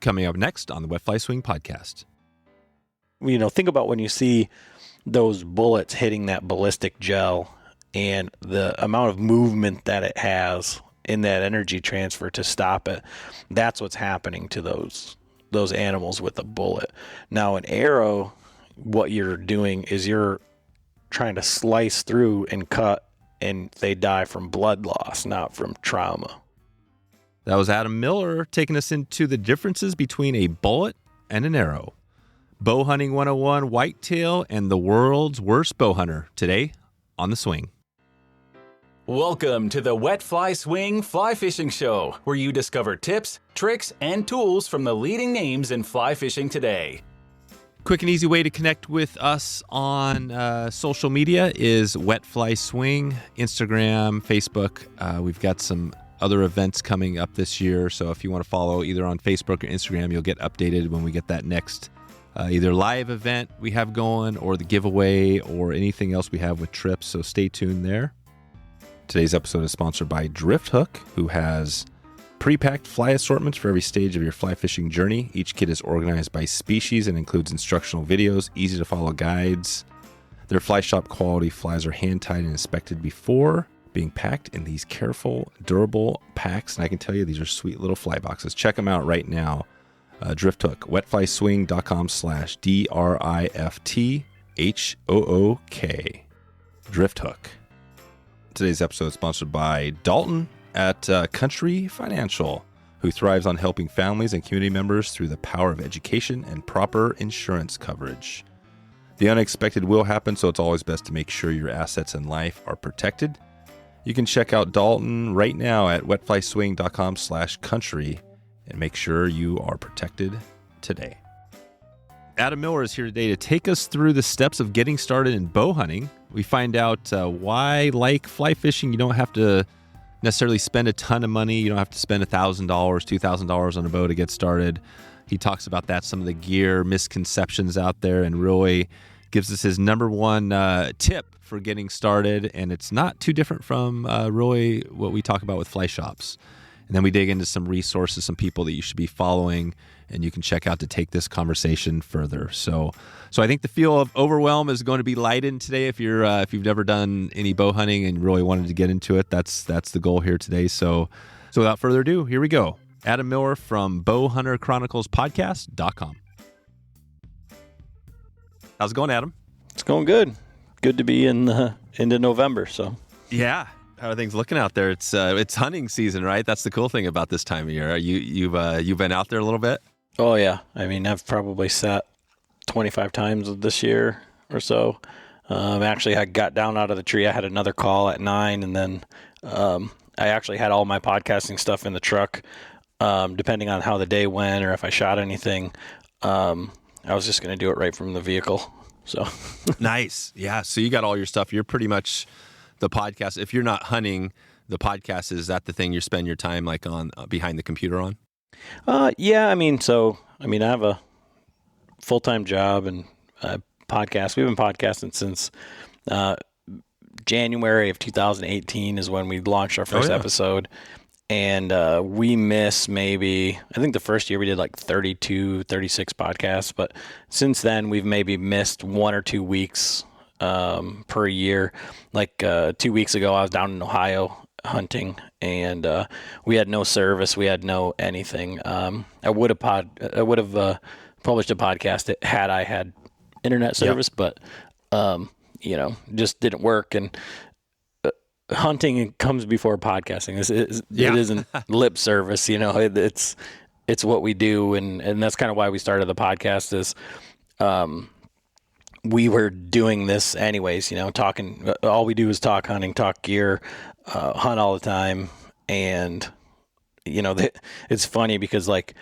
coming up next on the Wet Fly Swing podcast. Think about when you see those bullets hitting that ballistic gel and the amount of movement that it has in that energy transfer to stop it. That's what's happening to those animals with a bullet. Now, an arrow, what you're doing is you're trying to slice through and cut, and they die from blood loss, not from trauma. That was Adam Miller taking us into the differences between a bullet and an arrow. Bow Hunting 101, whitetail, and the world's worst bow hunter, today on The Swing. Welcome to the Wet Fly Swing Fly Fishing Show, where you discover tips, tricks, and tools from the leading names in fly fishing today. Quick and easy way to connect with us on social media is Wet Fly Swing, Instagram, Facebook. We've got some other events coming up this year, so if you want to follow either on Facebook or Instagram, you'll get updated when we get that next either live event we have going or the giveaway or anything else we have with trips, so stay tuned there. Today's episode is sponsored by Drifthook, who has pre-packed fly assortments for every stage of your fly fishing journey. Each kit is organized by species and includes instructional videos, easy to follow guides. Their fly shop quality flies are hand-tied and inspected before being packed in these careful, durable packs. And I can tell you, these are sweet little fly boxes. Check them out right now. Drifthook, wetflyswing.com/DRIFTHOOK. Drifthook. Today's episode is sponsored by Dalton at Country Financial, who thrives on helping families and community members through the power of education and proper insurance coverage. The unexpected will happen, so it's always best to make sure your assets and life are protected. You can check out Dalton right now at wetflyswing.com/country and make sure you are protected today. Adam Miller is here today to take us through the steps of getting started in bow hunting. We find out why, like fly fishing, you don't have to necessarily spend a ton of money. You don't have to spend $1,000, $2,000 on a bow to get started. He talks about that, some of the gear misconceptions out there, and really gives us his number one tip for getting started. And it's not too different from really what we talk about with fly shops. And then we dig into some resources, some people that you should be following, and you can check out to take this conversation further. So I think the feel of overwhelm is going to be lightened today. If you've never done any bow hunting and really wanted to get into it, that's the goal here today. So without further ado, here we go. Adam Miller from Bowhunter Chronicles Podcast.com. How's it going, Adam? It's going good. Good to be into November. So yeah. How are things looking out there? It's hunting season, right? That's the cool thing about this time of year. You've been out there a little bit? Oh yeah. I mean, I've probably sat 25 times this year or so. Actually, I got down out of the tree. I had another call at 9, and then I actually had all my podcasting stuff in the truck. Depending on how the day went or if I shot anything, I was just going to do it right from the vehicle. So nice. Yeah. So you got all your stuff. You're pretty much the podcast. If you're not hunting, the podcast, is that the thing you spend your time like on behind the computer on? Yeah. I have a full-time job and podcast. We've been podcasting since January of 2018 is when we launched our first episode. And we miss maybe, I think the first year we did like 32, 36 podcasts. But since then, we've maybe missed 1 or 2 weeks per year. Like 2 weeks ago, I was down in Ohio hunting, and we had no service. We had no anything. I would have published a podcast had I had internet service, but just didn't work. And hunting comes before podcasting. It isn't lip service. It's what we do, and that's kind of why we started the podcast. Is we were doing this anyways, talking, all we do is talk hunting, talk gear, hunt all the time. And, it's funny because like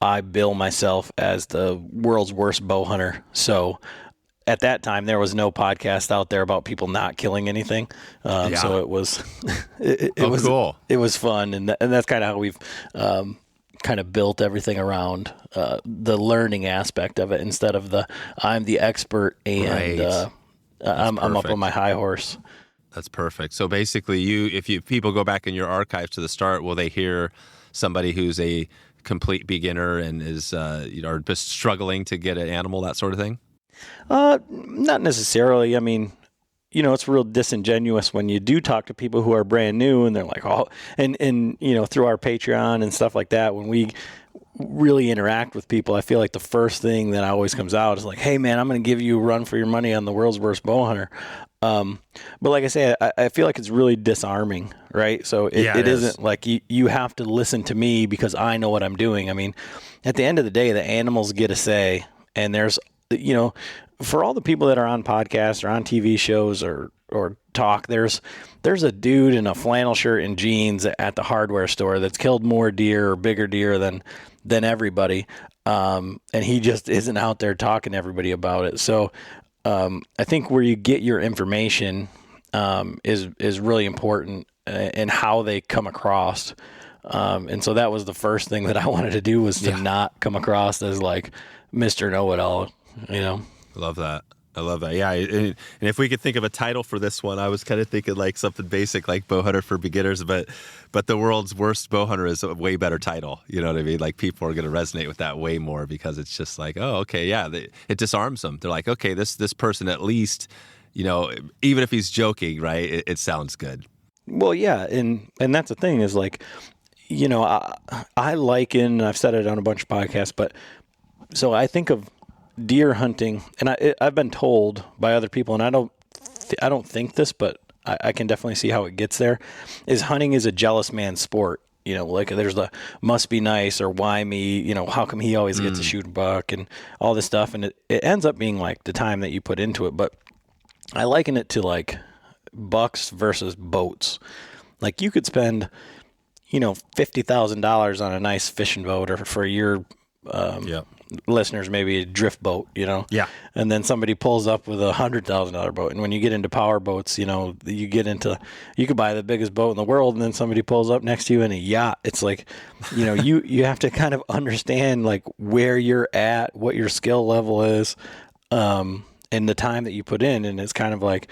I bill myself as the world's worst bow hunter. So at that time there was no podcast out there about people not killing anything. So it was, cool. It was fun. And that's kind of how we've, kind of built everything around the learning aspect of it instead of I'm the expert and I'm up on my high horse. That's perfect. So basically, if people go back in your archives to the start, will they hear somebody who's a complete beginner and is are just struggling to get an animal, that sort of thing? Not necessarily. I mean, it's real disingenuous when you do talk to people who are brand new and they're like, oh, and through our Patreon and stuff like that, when we really interact with people, I feel like the first thing that always comes out is like, hey man, I'm going to give you a run for your money on the world's worst bow hunter. But like I say, I feel like it's really disarming, right? So it isn't like you have to listen to me because I know what I'm doing. I mean, at the end of the day, the animals get a say, and there's, for all the people that are on podcasts or on TV shows or talk, there's a dude in a flannel shirt and jeans at the hardware store that's killed more deer or bigger deer than everybody. And he just isn't out there talking to everybody about it. So, I think where you get your information, is really important in how they come across. And so that was the first thing that I wanted to do, was to not come across as like Mr. Know-it-all, I love that. Yeah. And if we could think of a title for this one, I was kind of thinking like something basic like Bowhunter for Beginners, but the world's worst bowhunter is a way better title. You know what I mean? Like people are going to resonate with that way more because it's just like, oh, okay. Yeah. It disarms them. They're like, okay, this person, at least, even if he's joking, right. It sounds good. Well, yeah. And that's the thing is like, I liken, I've said it on a bunch of podcasts, but so I think of deer hunting, and I've been told by other people, and I don't think this, but I can definitely see how it gets there, is hunting is a jealous man's sport. Like there's the must be nice or why me, how come he always gets to shoot a buck and all this stuff. And it ends up being like the time that you put into it. But I liken it to like bucks versus boats. Like you could spend, $50,000 on a nice fishing boat, or for your, listeners, maybe a drift boat, Yeah. And then somebody pulls up with $100,000 boat. And when you get into power boats, you could buy the biggest boat in the world, and then somebody pulls up next to you in a yacht. It's like, you have to kind of understand like where you're at, what your skill level is, and the time that you put in. And it's kind of like,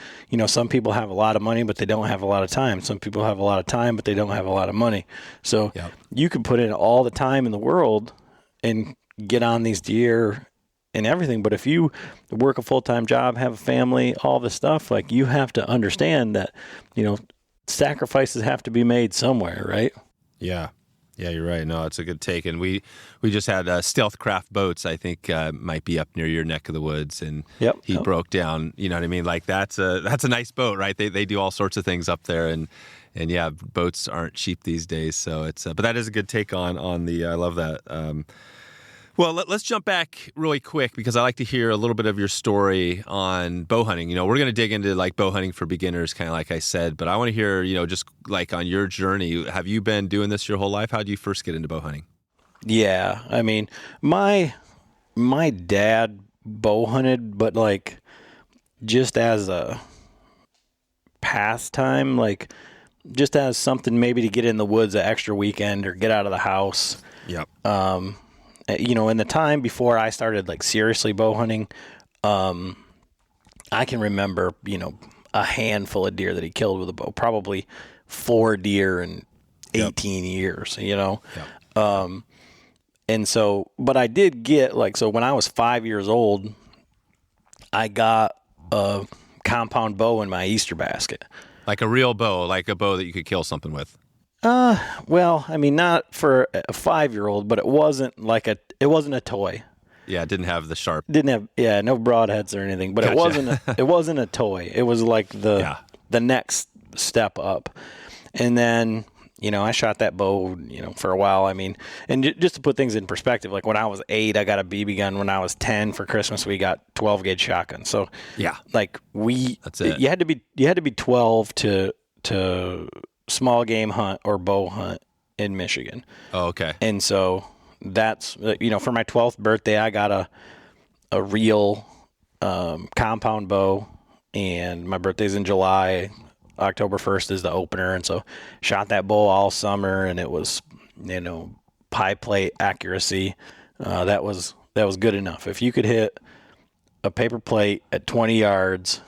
some people have a lot of money, but they don't have a lot of time. Some people have a lot of time, but they don't have a lot of money. So you could put in all the time in the world and get on these deer and everything. But if you work a full-time job, have a family, all this stuff, like you have to understand that, sacrifices have to be made somewhere, right? Yeah. Yeah, you're right. No, it's a good take. And we just had Stealth Craft Boats, I think might be up near your neck of the woods. And he broke down, you know what I mean? Like that's a nice boat, right? They do all sorts of things up there. And yeah, boats aren't cheap these days. So it's, but that is a good take on the, I love that. Well, let's jump back really quick because I like to hear a little bit of your story on bow hunting. We're going to dig into like bow hunting for beginners, kind of like I said, but I want to hear, just like on your journey. Have you been doing this your whole life? How did you first get into bow hunting? Yeah, I mean, my dad bow hunted, but like just as a pastime, like just as something maybe to get in the woods an extra weekend or get out of the house. Yep. In the time before I started like seriously bow hunting, I can remember, a handful of deer that he killed with a bow, probably 4 deer in 18 years, Yep. And so, but I did get so when I was 5 years old, I got a compound bow in my Easter basket. Like a real bow, like a bow that you could kill something with. Well, I mean, not for a 5-year-old, but it wasn't a toy. Yeah, it didn't have the sharp. Didn't have, no broadheads or anything, but Gotcha. it wasn't a toy. It was like the next step up. And then, I shot that bow, for a while. I mean, and just to put things in perspective, like when I was 8, I got a BB gun. When I was 10 for Christmas, we got 12 gauge shotgun. So like that's it. You had to be 12 to small game hunt or bow hunt in Michigan. Oh, okay. And so that's, for my 12th birthday, I got a real compound bow, and my birthday's in July. October 1st is the opener. And so shot that bow all summer, and it was, pie plate accuracy. That was good enough. If you could hit a paper plate at 20 yards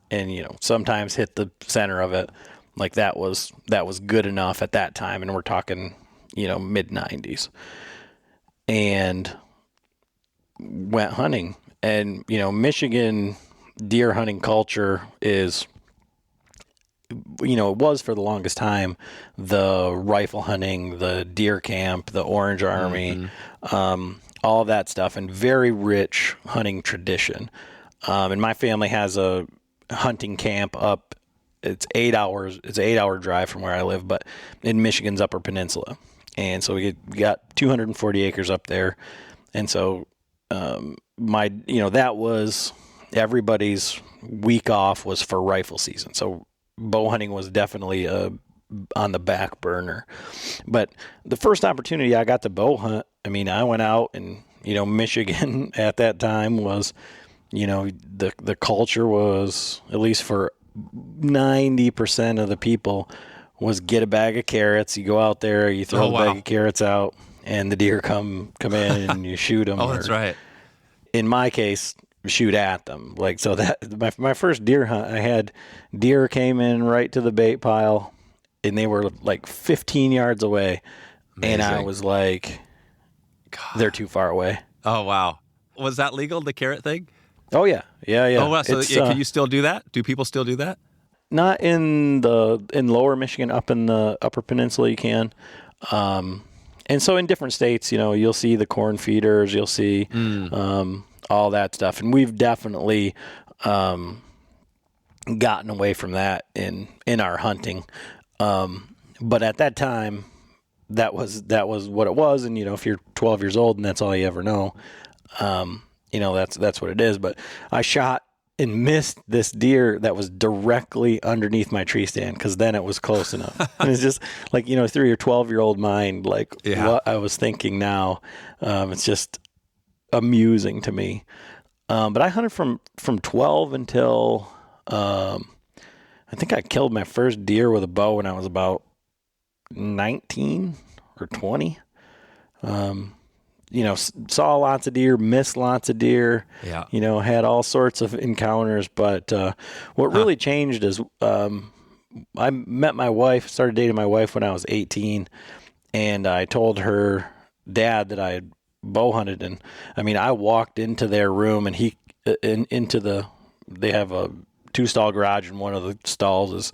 and, sometimes hit the center of it, like that was good enough at that time. And we're talking, mid 90s, and went hunting. And, Michigan deer hunting culture is, it was for the longest time, the rifle hunting, the deer camp, the Orange Army, all of that stuff, and very rich hunting tradition. And my family has a hunting camp up. It's 8 hours. It's an 8-hour drive from where I live, but in Michigan's Upper Peninsula. And so we got 240 acres up there. And so, that was everybody's week off was for rifle season. So bow hunting was definitely on the back burner. But the first opportunity I got to bow hunt, I went out, and, Michigan at that time was, the culture was, at least for 90% of the people, was get a bag of carrots. You go out there, you throw the bag of carrots out, and the deer come in and you shoot them. That's right. In my case, shoot at them. So that my first deer hunt, I had deer came in right to the bait pile, and they were 15 yards away. Amazing. And I was like, God, they're too far away. Oh, wow. Was that legal, the carrot thing? Oh, yeah. Yeah. Oh, wow. So can you still do that? Do people still do that? Not in lower Michigan. Up in the Upper Peninsula, you can. And so in different states, you'll see the corn feeders, you'll see all that stuff. And we've definitely gotten away from that in our hunting. But at that time, that was what it was. And, if you're 12 years old and that's all you ever know, that's what it is. But I shot and missed this deer that was directly underneath my tree stand, because then it was close enough. And it's just through your 12-year-old mind, what I was thinking now, it's just amusing to me. But I hunted from 12 until I think I killed my first deer with a bow when I was about 19 or 20. Saw lots of deer, missed lots of deer, had all sorts of encounters. But what really changed is I met my wife, started dating my wife when I was 18, and I told her dad that I had bow hunted. And I walked into their room, and they have a 2-stall garage, and one of the stalls is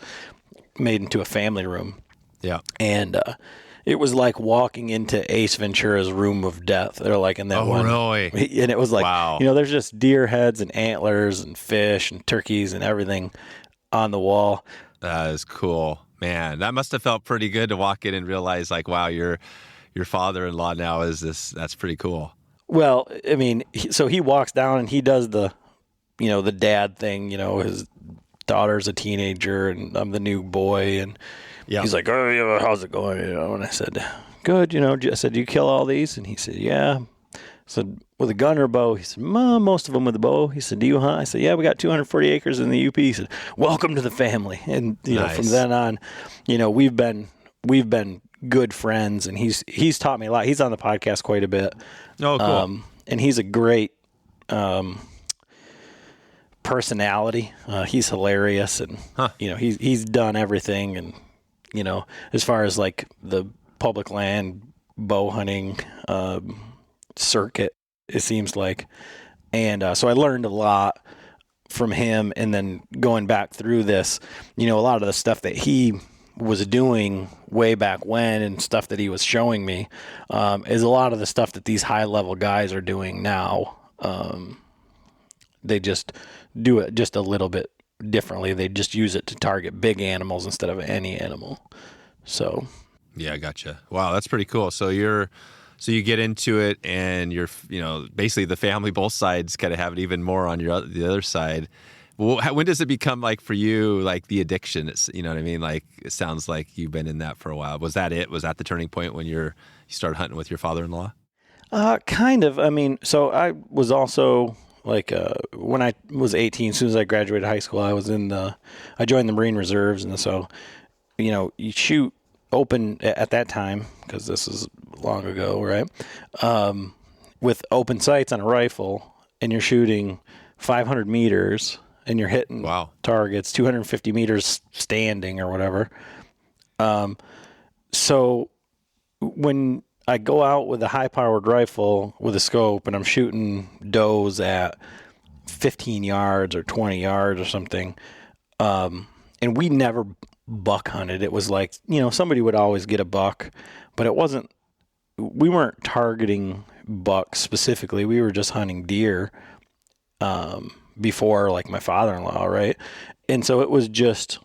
made into a family room. Yeah. And it was like walking into Ace Ventura's room of death. They're in that one. Oh, really? And it was wow. There's just deer heads and antlers and fish and turkeys and everything on the wall. That is cool. Man, that must have felt pretty good to walk in and realize, wow, your father-in-law now is this. That's pretty cool. Well, so he walks down and he does the dad thing, his daughter's a teenager and I'm the new boy, and he's like, oh, yeah, how's it going? And I said, good. I said, do you kill all these? And he said, yeah. I said, with a gun or a bow? He said, most of them with a bow. He said, do you hunt? I said, yeah, we got 240 acres in the UP. He said, welcome to the family. And nice. From then on, we've been good friends, and he's taught me a lot. He's on the podcast quite a bit. Oh, cool. And he's a great personality. He's hilarious, and he's done everything. And as far as the public land bow hunting circuit, it seems like. And so I learned a lot from him. And then going back through this, a lot of the stuff that he was doing way back when and stuff that he was showing me is a lot of the stuff that these high-level guys are doing now. They just do it just a little bit differently. They just use it to target big animals instead of any animal. So, yeah, I gotcha. Wow, that's pretty cool. So you get into it, and you're basically the family, both sides kind of have it even more on the other side. Well, when does it become for you, the addiction? It's, you know what I mean? It sounds like you've been in that for a while. Was that it? Was that the turning point when you started hunting with your father-in-law? Kind of. So I was also when I was 18, as soon as I graduated high school, I joined the Marine Reserves. And so, you shoot open at that time, because this is long ago, right? With open sights on a rifle, and you're shooting 500 meters and you're hitting targets 250 meters standing or whatever. So when I go out with a high-powered rifle with a scope and I'm shooting does at 15 yards or 20 yards or something, and we never buck hunted. It was like, somebody would always get a buck, but we weren't targeting bucks specifically. We were just hunting deer before, like, my father-in-law, right? And so it was just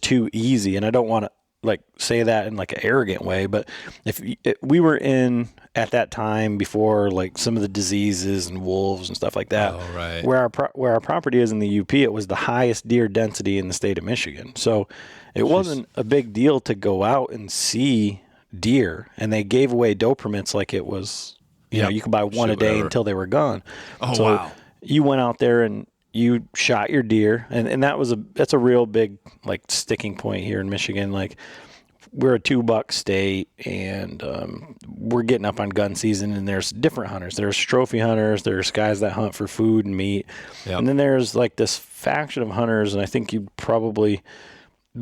too easy. And I don't want to like say that in like an arrogant way, but if we were in at that time before like some of the diseases and wolves and stuff like that, right. where our property is in the UP, it was the highest deer density in the state of Michigan. So it wasn't a big deal to go out and see deer, and they gave away doe permits like it was, you could buy one a day until they were gone. Oh, so wow. You went out there and you shot your deer, and that's a real big like sticking point here in Michigan. Like, we're a 2-buck state, and we're getting up on gun season, and there's different hunters. There's trophy hunters, there's guys that hunt for food and meat, and then there's like this faction of hunters, and I think you'd probably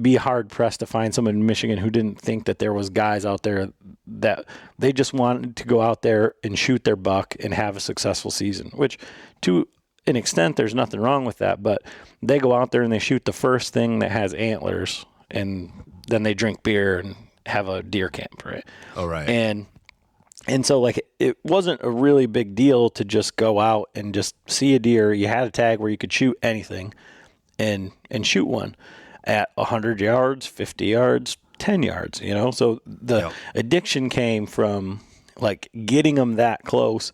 be hard pressed to find someone in Michigan who didn't think that there was guys out there that they just wanted to go out there and shoot their buck and have a successful season, which to an extent, there's nothing wrong with that, but they go out there and they shoot the first thing that has antlers, and then they drink beer and have a deer camp, right? Oh, right. And so like it wasn't a really big deal to just go out and just see a deer. You had a tag where you could shoot anything and shoot one at 100 yards, 50 yards, 10 yards, So the addiction came from like getting them that close,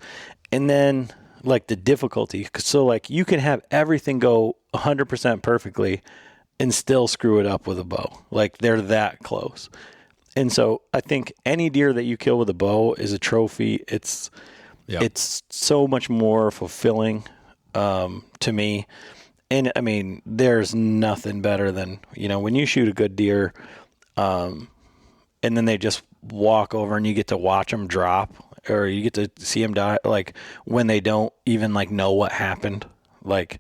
and then like the difficulty. So like you can have everything go 100% perfectly and still screw it up with a bow. Like they're that close. And so I think any deer that you kill with a bow is a trophy. It's so much more fulfilling to me. And I mean, there's nothing better than, when you shoot a good deer and then they just walk over and you get to watch them drop, or you get to see them die, like when they don't even like know what happened. Like,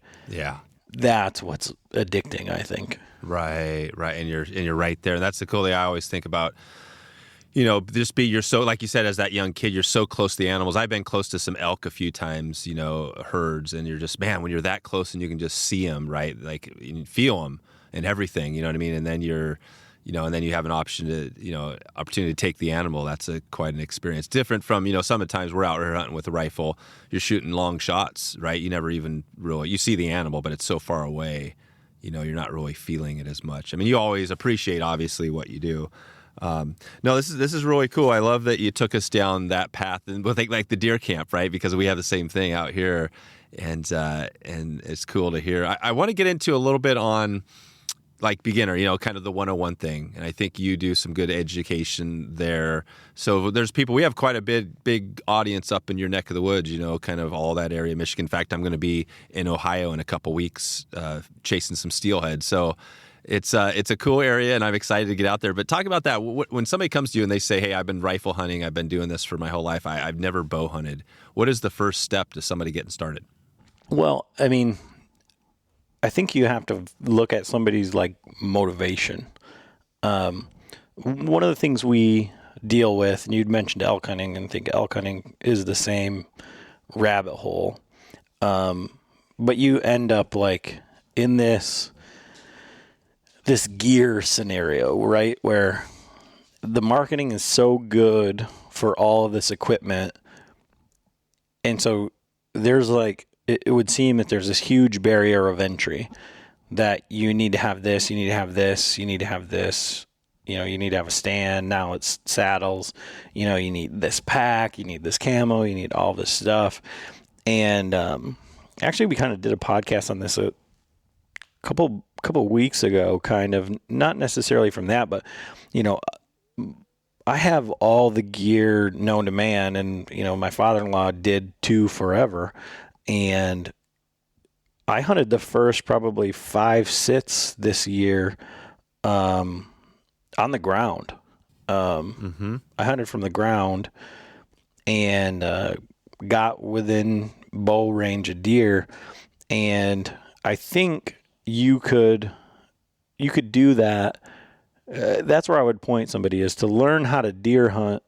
that's what's addicting, I think. Right. And you're right there. And that's the cool thing I always think about. You're so, like you said, as that young kid, you're so close to the animals. I've been close to some elk a few times, herds, and you're just, man, when you're that close and you can just see them, right? Like you feel them and everything, you know what I mean? And then and then you have an opportunity to take the animal. That's quite an experience. Different from, some of the times we're out here hunting with a rifle, you're shooting long shots, right? You never even really, you see the animal, but it's so far away, you're not really feeling it as much. I mean, you always appreciate, obviously, what you do. No, this is really cool. I love that you took us down that path, and with like the deer camp, right? Because we have the same thing out here, and it's cool to hear. I want to get into a little bit on like beginner, kind of the 101 thing. And I think you do some good education there. So there's people, we have quite a big audience up in your neck of the woods, kind of all that area, Michigan. In fact, I'm going to be in Ohio in a couple weeks, chasing some steelhead. So it's a cool area, and I'm excited to get out there. But talk about that. When somebody comes to you and they say, hey, I've been rifle hunting, I've been doing this for my whole life, I've never bow hunted. What is the first step to somebody getting started? Well, I mean, I think you have to look at somebody's like motivation. One of the things we deal with, and you'd mentioned elk hunting, and I think elk hunting is the same rabbit hole. But you end up like in this gear scenario, right? Where the marketing is so good for all of this equipment. And so there's like, it would seem that there's this huge barrier of entry that you need to have this, you need to have this, you need to have this, you need to have a stand. Now it's saddles, you need this pack, you need this camo, you need all this stuff. And actually we kind of did a podcast on this a couple weeks ago, kind of, not necessarily from that, but, I have all the gear known to man, and, my father-in-law did too forever. And I hunted the first probably 5 sits this year on the ground. I hunted from the ground and got within bow range of deer. And I think you could do that. That's where I would point somebody, is to learn how to deer hunt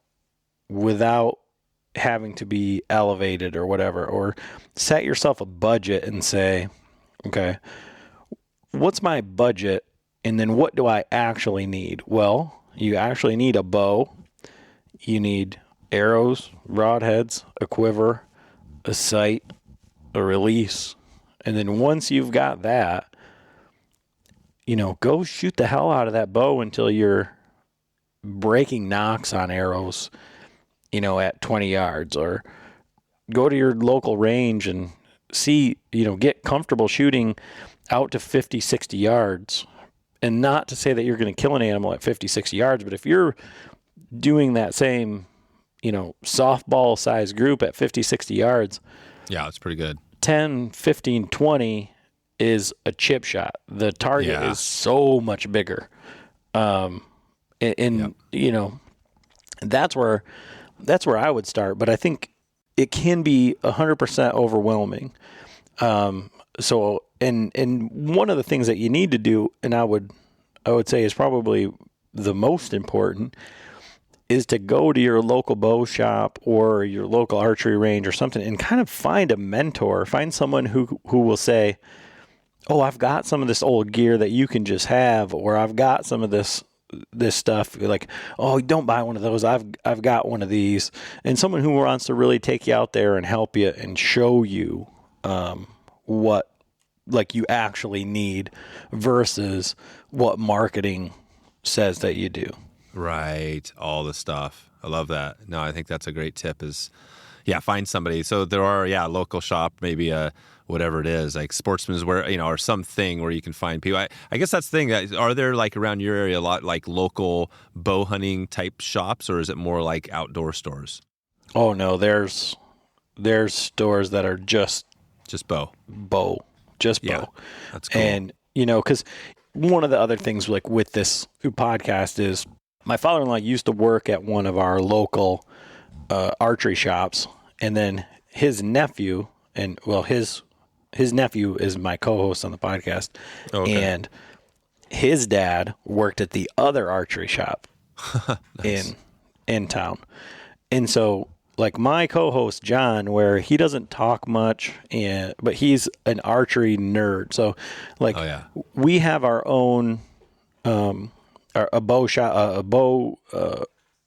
without having to be elevated or whatever, or set yourself a budget and say, okay, what's my budget? And then what do I actually need? Well, you actually need a bow. You need arrows, broadheads, a quiver, a sight, a release. And then once you've got that, go shoot the hell out of that bow until you're breaking nocks on arrows, at 20 yards, or go to your local range and see, get comfortable shooting out to 50, 60 yards. And not to say that you're going to kill an animal at 50, 60 yards, but if you're doing that same, softball size group at 50, 60 yards. Yeah, it's pretty good. 10, 15, 20 is a chip shot. The target is so much bigger. That's where I would start. But I think it can be 100% overwhelming. So one of the things that you need to do, and I would say is probably the most important, is to go to your local bow shop or your local archery range or something and kind of find a mentor, find someone who will say, oh, I've got some of this old gear that you can just have, or I've got some of this stuff. Like, oh, don't buy one of those. I've got one of these. And someone who wants to really take you out there and help you and show you what you actually need versus what marketing says that you do. Right. All the stuff. I love that. No, I think that's a great tip is, find somebody. So there are, local shop, maybe whatever it is, like Sportsman's Wear, or something where you can find people. I guess that's the thing. Are there around your area a lot like local bow hunting type shops, or is it more like outdoor stores? Oh no, there's stores that are just bow. Just bow. Yeah, that's cool. And, because one of the other things with this podcast is my father-in-law used to work at one of our local archery shops, and then his nephew, his nephew is my co-host on the podcast, and his dad worked at the other archery shop nice. in town. And so my co-host John, where he doesn't talk much, but he's an archery nerd. So we have our own a bow shop, a bow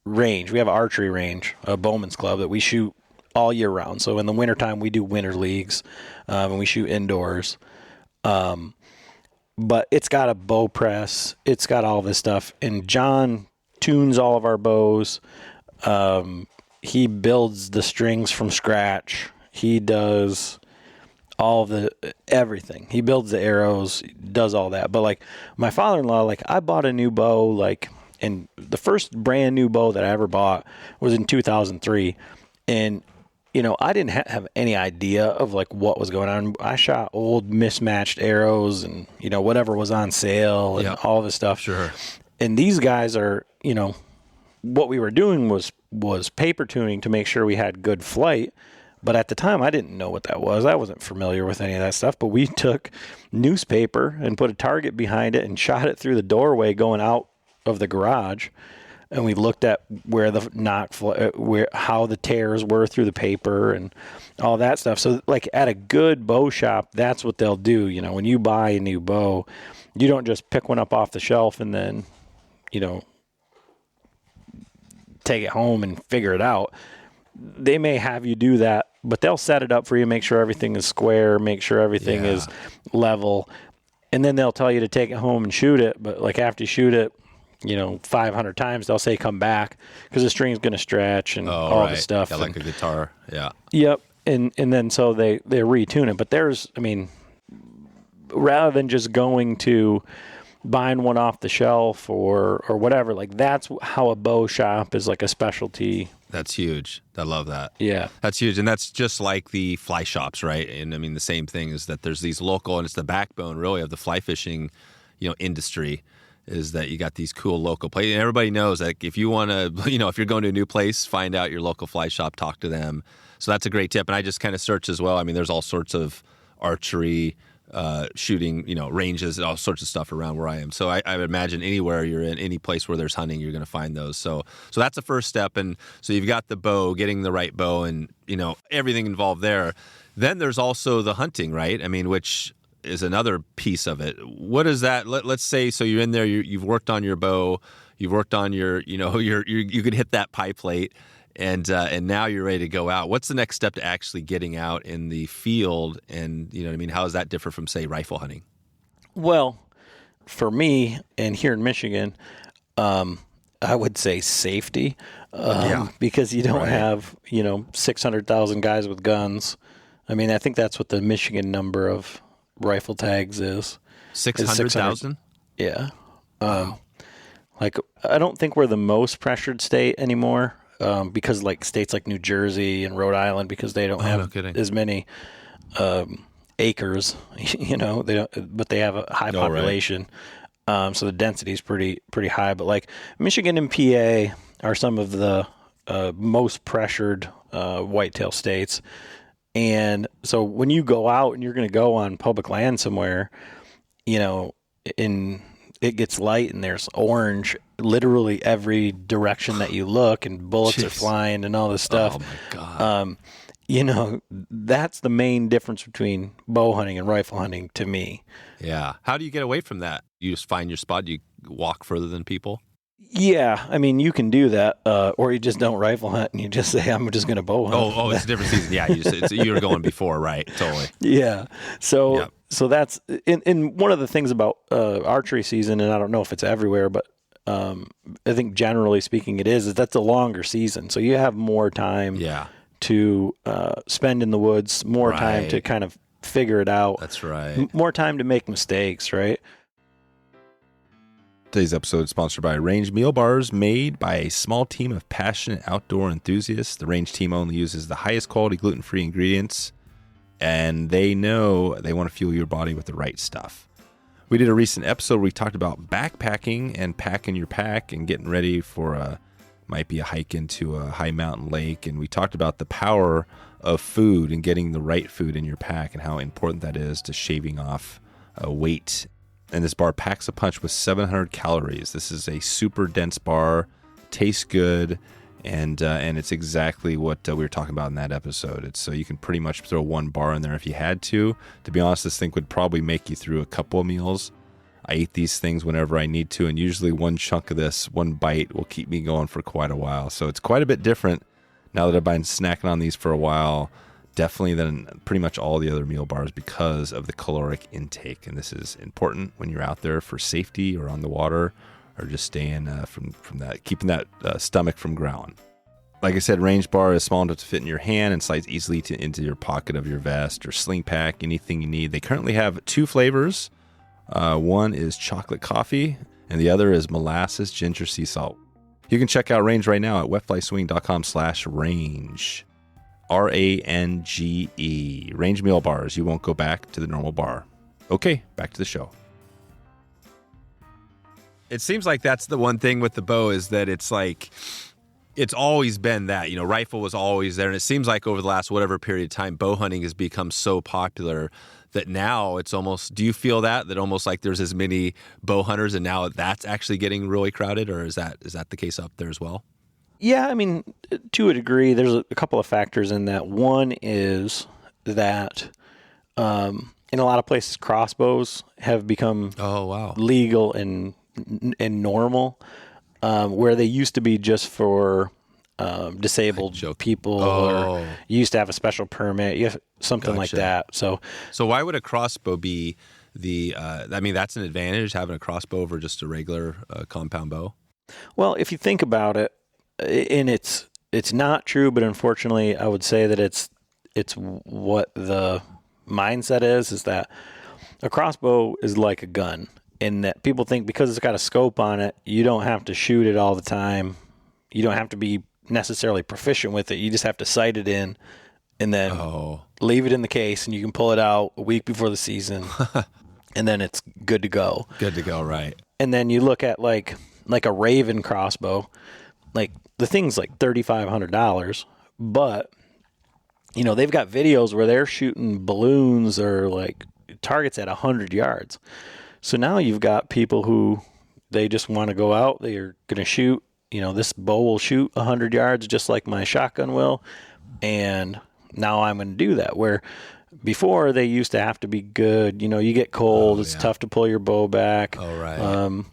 range. We have an archery range, a bowman's club that we shoot all year round. So in the wintertime, we do winter leagues, and we shoot indoors. But it's got a bow press. It's got all this stuff. And John tunes all of our bows. He builds the strings from scratch. He does all of everything. He builds the arrows, does all that. But my father-in-law, I bought a new bow, and the first brand new bow that I ever bought was in 2003. And, I didn't have any idea of what was going on. I shot old mismatched arrows and, whatever was on sale and all this stuff. Sure. And these guys are, what we were doing was paper tuning to make sure we had good flight. But at the time, I didn't know what that was. I wasn't familiar with any of that stuff. But we took newspaper and put a target behind it and shot it through the doorway going out of the garage. And we looked at where the how the tears were through the paper and all that stuff. So at a good bow shop, that's what they'll do. When you buy a new bow, you don't just pick one up off the shelf and then, take it home and figure it out. They may have you do that, but they'll set it up for you, make sure everything is square, make sure everything is level, and then they'll tell you to take it home and shoot it. But after you shoot it, 500 times, they'll say come back because the string's going to stretch and all this stuff. Yeah, like a guitar. Yeah. Yep. And then so they retune it. But rather than just going to buying one off the shelf or whatever, that's how a bow shop is a specialty. That's huge. I love that. Yeah. That's huge. And that's just like the fly shops, right? And the same thing is that there's these local, and it's the backbone really of the fly fishing, industry, is that you got these cool local places. And everybody knows that if you want to, if you're going to a new place, find out your local fly shop, talk to them. So that's a great tip. And I just kind of search as well. There's all sorts of archery shooting, ranges and all sorts of stuff around where I am. So I would imagine anywhere you're in, any place where there's hunting, you're going to find those. So that's the first step. And so you've got the bow, getting the right bow, and everything involved there. Then there's also the hunting, right? I mean, which is another piece of it. What is that? Let's say, so you're in there, you've worked on your bow, you've worked on your, you could hit that pie plate, and now you're ready to go out. What's the next step to actually getting out in the field? And how does that differ from, say, rifle hunting? Well, for me, and here in Michigan, I would say safety, because you don't have 600,000 guys with guns. I mean, I think that's what the Michigan number of rifle tags is. 600,000? Yeah. I don't think we're the most pressured state anymore, because states like New Jersey and Rhode Island, because they don't have as many acres, they don't, but they have a high population. Right. So the density is pretty high. But Michigan and PA are some of the most pressured whitetail states. And so when you go out and you're going to go on public land somewhere, it gets light and there's orange literally every direction that you look, and bullets are flying and all this stuff. Oh my God. That's the main difference between bow hunting and rifle hunting to me. Yeah. How do you get away from that? You just find your spot? You walk further than people? Yeah. I mean, you can do that, or you just don't rifle hunt and you just say, I'm just going to bow hunt. Oh, it's a different season. Yeah. You were going before, right? Totally. Yeah. So that's, in one of the things about archery season, and I don't know if it's everywhere, but I think generally speaking it is that's a longer season. So you have more time to spend in the woods, more time to kind of figure it out. That's right. More time to make mistakes, right? Today's episode is sponsored by Range Meal Bars, made by a small team of passionate outdoor enthusiasts. The Range team only uses the highest quality gluten-free ingredients, and they know they want to fuel your body with the right stuff. We did a recent episode where we talked about backpacking and packing your pack and getting ready for might be a hike into a high mountain lake. And we talked about the power of food and getting the right food in your pack and how important that is to shaving off weight. And this bar packs a punch with 700 calories. This is a super dense bar, tastes good, and it's exactly what we were talking about in that episode. So you can pretty much throw one bar in there if you had to. To be honest, this thing would probably make you through a couple of meals. I eat these things whenever I need to, and usually one chunk of this, one bite, will keep me going for quite a while. So it's quite a bit different now that I've been snacking on these for a while, definitely than pretty much all the other meal bars because of the caloric intake. And this is important when you're out there for safety or on the water, or just staying from that, keeping that stomach from growling. Like I said, Range Bar is small enough to fit in your hand and slides easily into your pocket of your vest or sling pack, anything you need. They currently have 2 flavors. One is chocolate coffee, and the other is molasses ginger sea salt. You can check out Range right now at wetflyswing.com/range. RANGE. Range Meal Bars. You won't go back to the normal bar. Okay, back to the show. It seems like that's the one thing with the bow, is that it's always been that, rifle was always there. And it seems like over the last whatever period of time, bow hunting has become so popular that now it's almost, do you feel that almost like there's as many bow hunters and now that's actually getting really crowded, or is that the case up there as well? Yeah, I mean, to a degree, there's a couple of factors in that. One is that in a lot of places, crossbows have become legal and normal, where they used to be just for disabled people, or you used to have a special permit, something like that. So why would a crossbow be that's an advantage, having a crossbow over just a regular compound bow? Well, if you think about it, and it's not true, but unfortunately, I would say that it's what the mindset is that a crossbow is like a gun, in that people think because it's got a scope on it, you don't have to shoot it all the time. You don't have to be necessarily proficient with it. You just have to sight it in and then leave it in the case, and you can pull it out a week before the season and then it's good to go. Good to go, right. And then you look at like a Raven crossbow, like the thing's like $3,500, but they've got videos where they're shooting balloons or like target's at 100 yards. So now you've got people who they just want to go out. They're going to shoot. This bow will shoot 100 yards just like my shotgun will. And now I'm going to do that. Where before they used to have to be good. You get cold. It's tough to pull your bow back. Oh, right.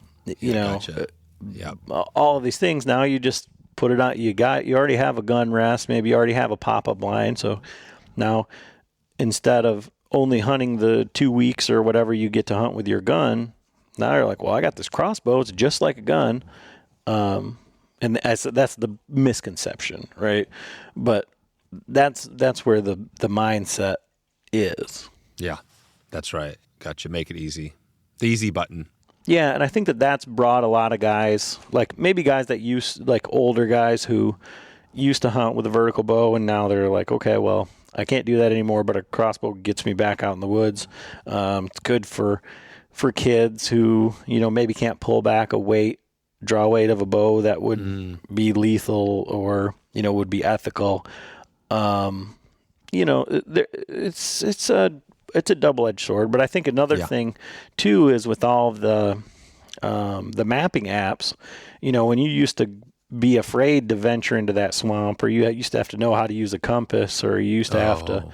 Gotcha. Yep. All of these things. Now you just put it on. You already have a gun rest. Maybe you already have a pop-up line. So now instead of only hunting the 2 weeks or whatever you get to hunt with your gun, now you're like, well, I got this crossbow. It's just like a gun. And that's the misconception, right? But that's where the mindset is. Yeah, that's right. Gotcha. Make it easy. The easy button. Yeah, and I think that's brought a lot of guys, like maybe guys that older guys who used to hunt with a vertical bow, and now they're like, okay, well, I can't do that anymore, but a crossbow gets me back out in the woods. It's good for kids who, maybe can't pull back draw weight of a bow that would be lethal or, would be ethical. It's a double-edged sword, but I think another thing too is with all of the mapping apps, when you used to be afraid to venture into that swamp, or you used to have to know how to use a compass, or you used to have to,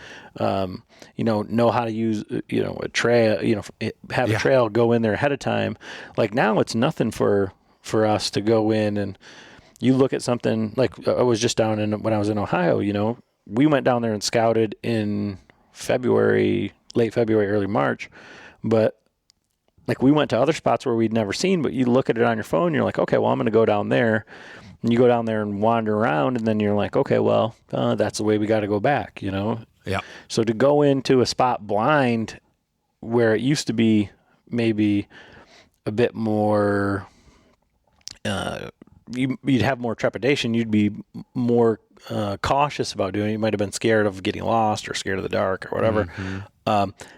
know how to use, a trail, have a trail, go in there ahead of time. Like now it's nothing for us to go in and you look at something like I was just down when I was in Ohio, we went down there and scouted in late February, early March, but like we went to other spots where we'd never seen, but you look at it on your phone, and you're like, okay, well, I'm going to go down there, and you go down there and wander around, and then you're like, okay, well, that's the way we got to go back, Yeah. So to go into a spot blind where it used to be maybe a bit more, you'd have more trepidation, you'd be more cautious about doing it. You might have been scared of getting lost or scared of the dark or whatever.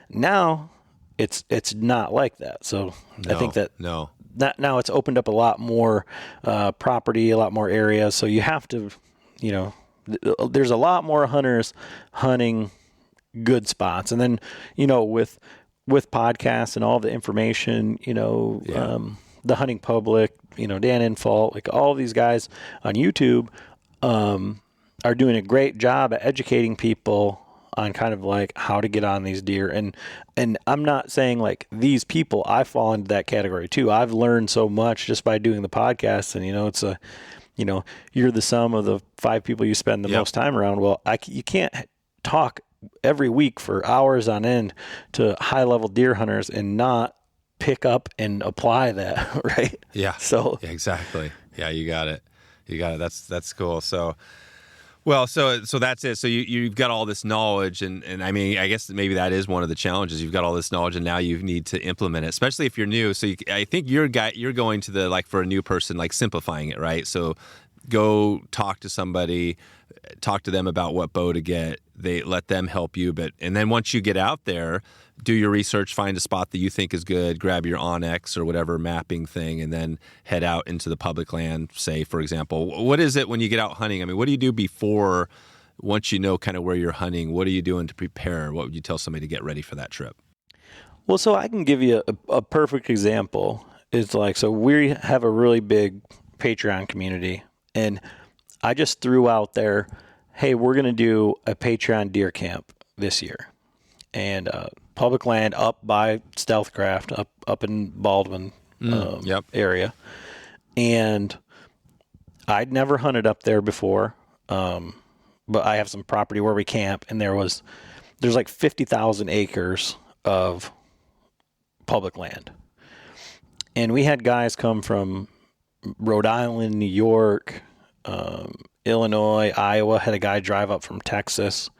Now it's not like that. So I think that now it's opened up a lot more property, a lot more areas. So you have to, there's a lot more hunters hunting good spots. And then, with podcasts and all the information, the hunting public, Dan Infalt, like all these guys on YouTube, are doing a great job at educating people on kind of like how to get on these deer. And I'm not saying like these people, I fall into that category too. I've learned so much just by doing the podcast, and it's you're the sum of the 5 people you spend the most time around. Well, you can't talk every week for hours on end to high level deer hunters and not pick up and apply that, right? Yeah. So yeah, exactly. Yeah, you got it. That's cool. So, well, so that's it. So you've got all this knowledge, and I mean, I guess maybe that is one of the challenges. You've got all this knowledge, and now you need to implement it, especially if you're new. So I think you're going to the, like, for a new person, like simplifying it, right? So go talk to somebody, talk to them about what bow to get. They let them help you, and then once you get out there, do your research, find a spot that you think is good, grab your Onyx or whatever mapping thing, and then head out into the public land, say, for example. What is it when you get out hunting? I mean, what do you do before, once you know kind of where you're hunting? What are you doing to prepare? What would you tell somebody to get ready for that trip? Well, so I can give you a perfect example. It's like, so we have a really big Patreon community, and I just threw out there, hey, we're going to do a Patreon deer camp this year. And public land up by Stealthcraft, up in Baldwin area. And I'd never hunted up there before, but I have some property where we camp, and there's like 50,000 acres of public land. And we had guys come from Rhode Island, New York, Illinois, Iowa, had a guy drive up from Texas.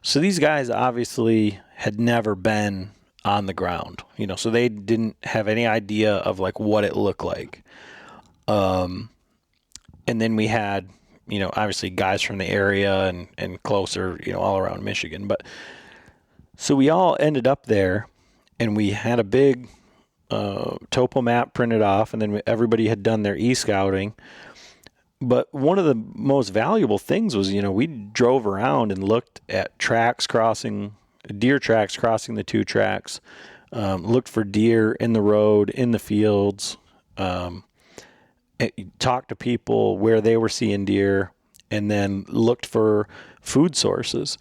So these guys obviously had never been on the ground, so they didn't have any idea of like what it looked like. And then we had, obviously guys from the area and closer, all around Michigan. But so we all ended up there, and we had a big topo map printed off, and then everybody had done their e-scouting. But one of the most valuable things was, we drove around and looked at tracks crossing deer tracks, crossing the 2 tracks, looked for deer in the road, in the fields, talked to people where they were seeing deer, and then looked for food sources.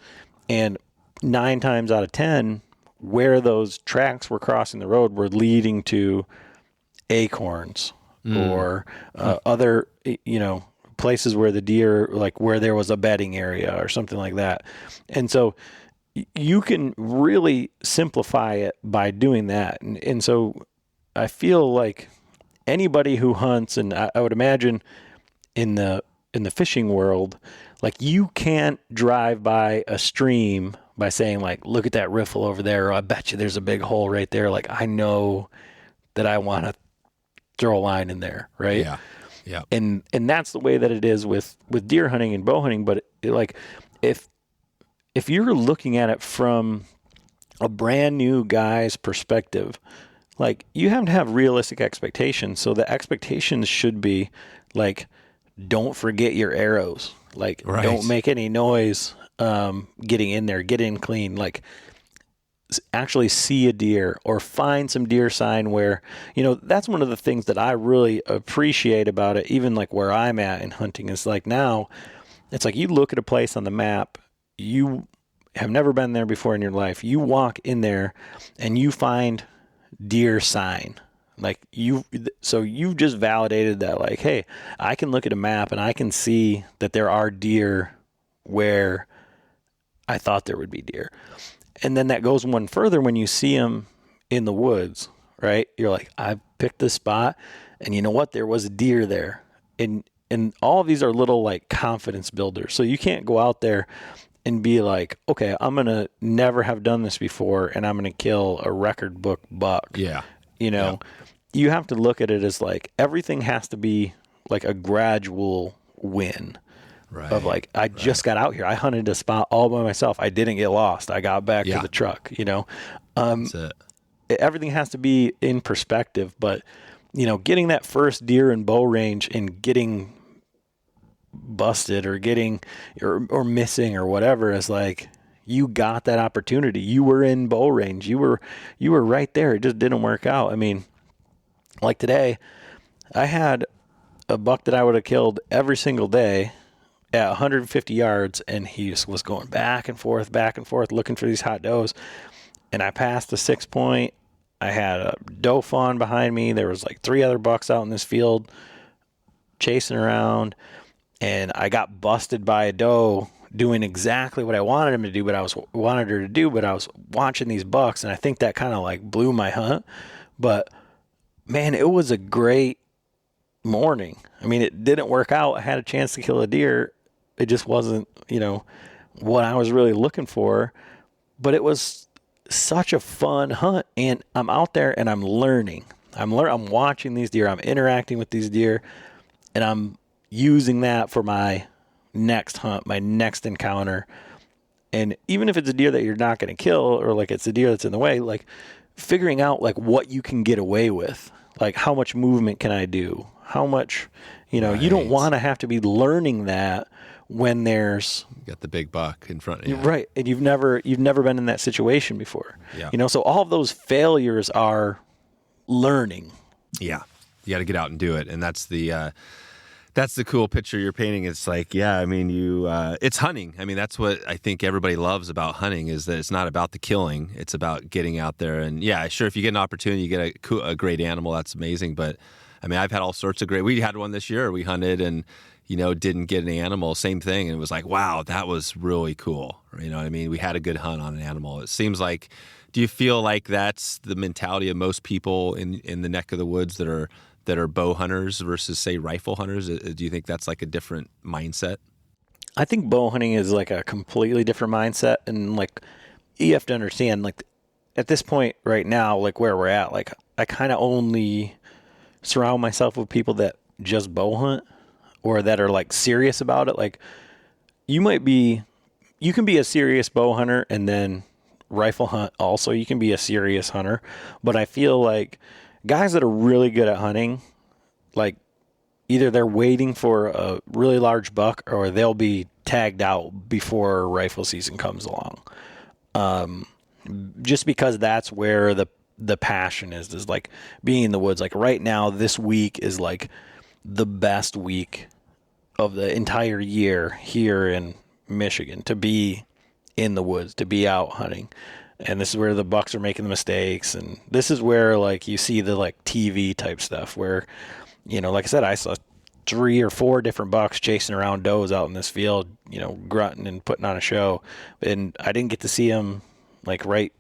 And 9 times out of 10, where those tracks were crossing the road were leading to acorns or other, places where the deer, like where there was a bedding area or something like that. And so you can really simplify it by doing that. And so I feel like anybody who hunts, and I would imagine in the fishing world, like you can't drive by a stream by saying like, look at that riffle over there, or I bet you there's a big hole right there. Like I know that I want to throw a line in there, right? Yeah. Yeah. And that's the way that it is with deer hunting and bow hunting. But like if you're looking at it from a brand new guy's perspective, like you have to have realistic expectations. So the expectations should be like, don't forget your arrows. Like don't make any noise getting in there, get in clean. Like actually see a deer or find some deer sign where, that's one of the things that I really appreciate about it. Even like where I'm at in hunting is like now it's like you look at a place on the map, you have never been there before in your life. You walk in there and you find deer sign. Like you've just validated that like, hey, I can look at a map and I can see that there are deer where I thought there would be deer. And then that goes one further when you see them in the woods, right? You're like, I picked this spot and you know what? There was a deer there. And all of these are little like confidence builders. So you can't go out there and be like, okay, I'm going to never have done this before and I'm going to kill a record book buck. Yeah. You have to look at it as like everything has to be like a gradual win. Right. Of like, I just got out here. I hunted a spot all by myself. I didn't get lost. I got back to the truck, That's it. Everything has to be in perspective, but getting that first deer in bow range and getting busted or getting or missing or whatever is like, you got that opportunity. You were in bow range. You were right there. It just didn't work out. I mean, like today, I had a buck that I would have killed every single day at 150 yards, and he just was going back and forth, looking for these hot does. And I passed the 6 point. I had a doe fawn behind me. There was like 3 other bucks out in this field chasing around, and I got busted by a doe doing exactly what I wanted him to do, but I was watching these bucks, and I think that kind of like blew my hunt. But man, it was a great morning. I mean, it didn't work out. I had a chance to kill a deer. It just wasn't, what I was really looking for, but it was such a fun hunt. And I'm out there and I'm learning. I'm watching these deer. I'm interacting with these deer, and I'm using that for my next hunt, my next encounter. And even if it's a deer that you're not going to kill, or like it's a deer that's in the way, like figuring out like what you can get away with, like how much movement can I do? How much, you don't want to have to be learning that when there's you got the big buck in front of you. Right. And you've never been in that situation before. Yeah. So all of those failures are learning. Yeah. You got to get out and do it. And that's the cool picture you're painting. It's like, yeah, I mean, it's hunting. I mean, that's what I think everybody loves about hunting, is that it's not about the killing. It's about getting out there. And yeah, sure, if you get an opportunity, you get a great animal, that's amazing. But I mean, I've had all sorts of we had one this year. We hunted and, didn't get an animal, same thing. And it was like, wow, that was really cool. You know what I mean? We had a good hunt on an animal. It seems like, do you feel like that's the mentality of most people in the neck of the woods that are bow hunters versus, say, rifle hunters? Do you think that's like a different mindset? I think bow hunting is like a completely different mindset. And like, you have to understand, like at this point right now, like where we're at, like I kind of only surround myself with people that just bow hunt or that are like serious about it. Like you can be a serious bow hunter and then rifle hunt also. You can be a serious hunter, but I feel like guys that are really good at hunting, like either they're waiting for a really large buck or they'll be tagged out before rifle season comes along. just because that's where the passion is like being in the woods. Like right now, this week is like the best week of the entire year here in Michigan to be in the woods, to be out hunting. And this is where the bucks are making the mistakes. And this is where like you see the like TV type stuff where, you know, like I said, I saw 3 or 4 different bucks chasing around does out in this field, you know, grunting and putting on a show. And I didn't get to see them like right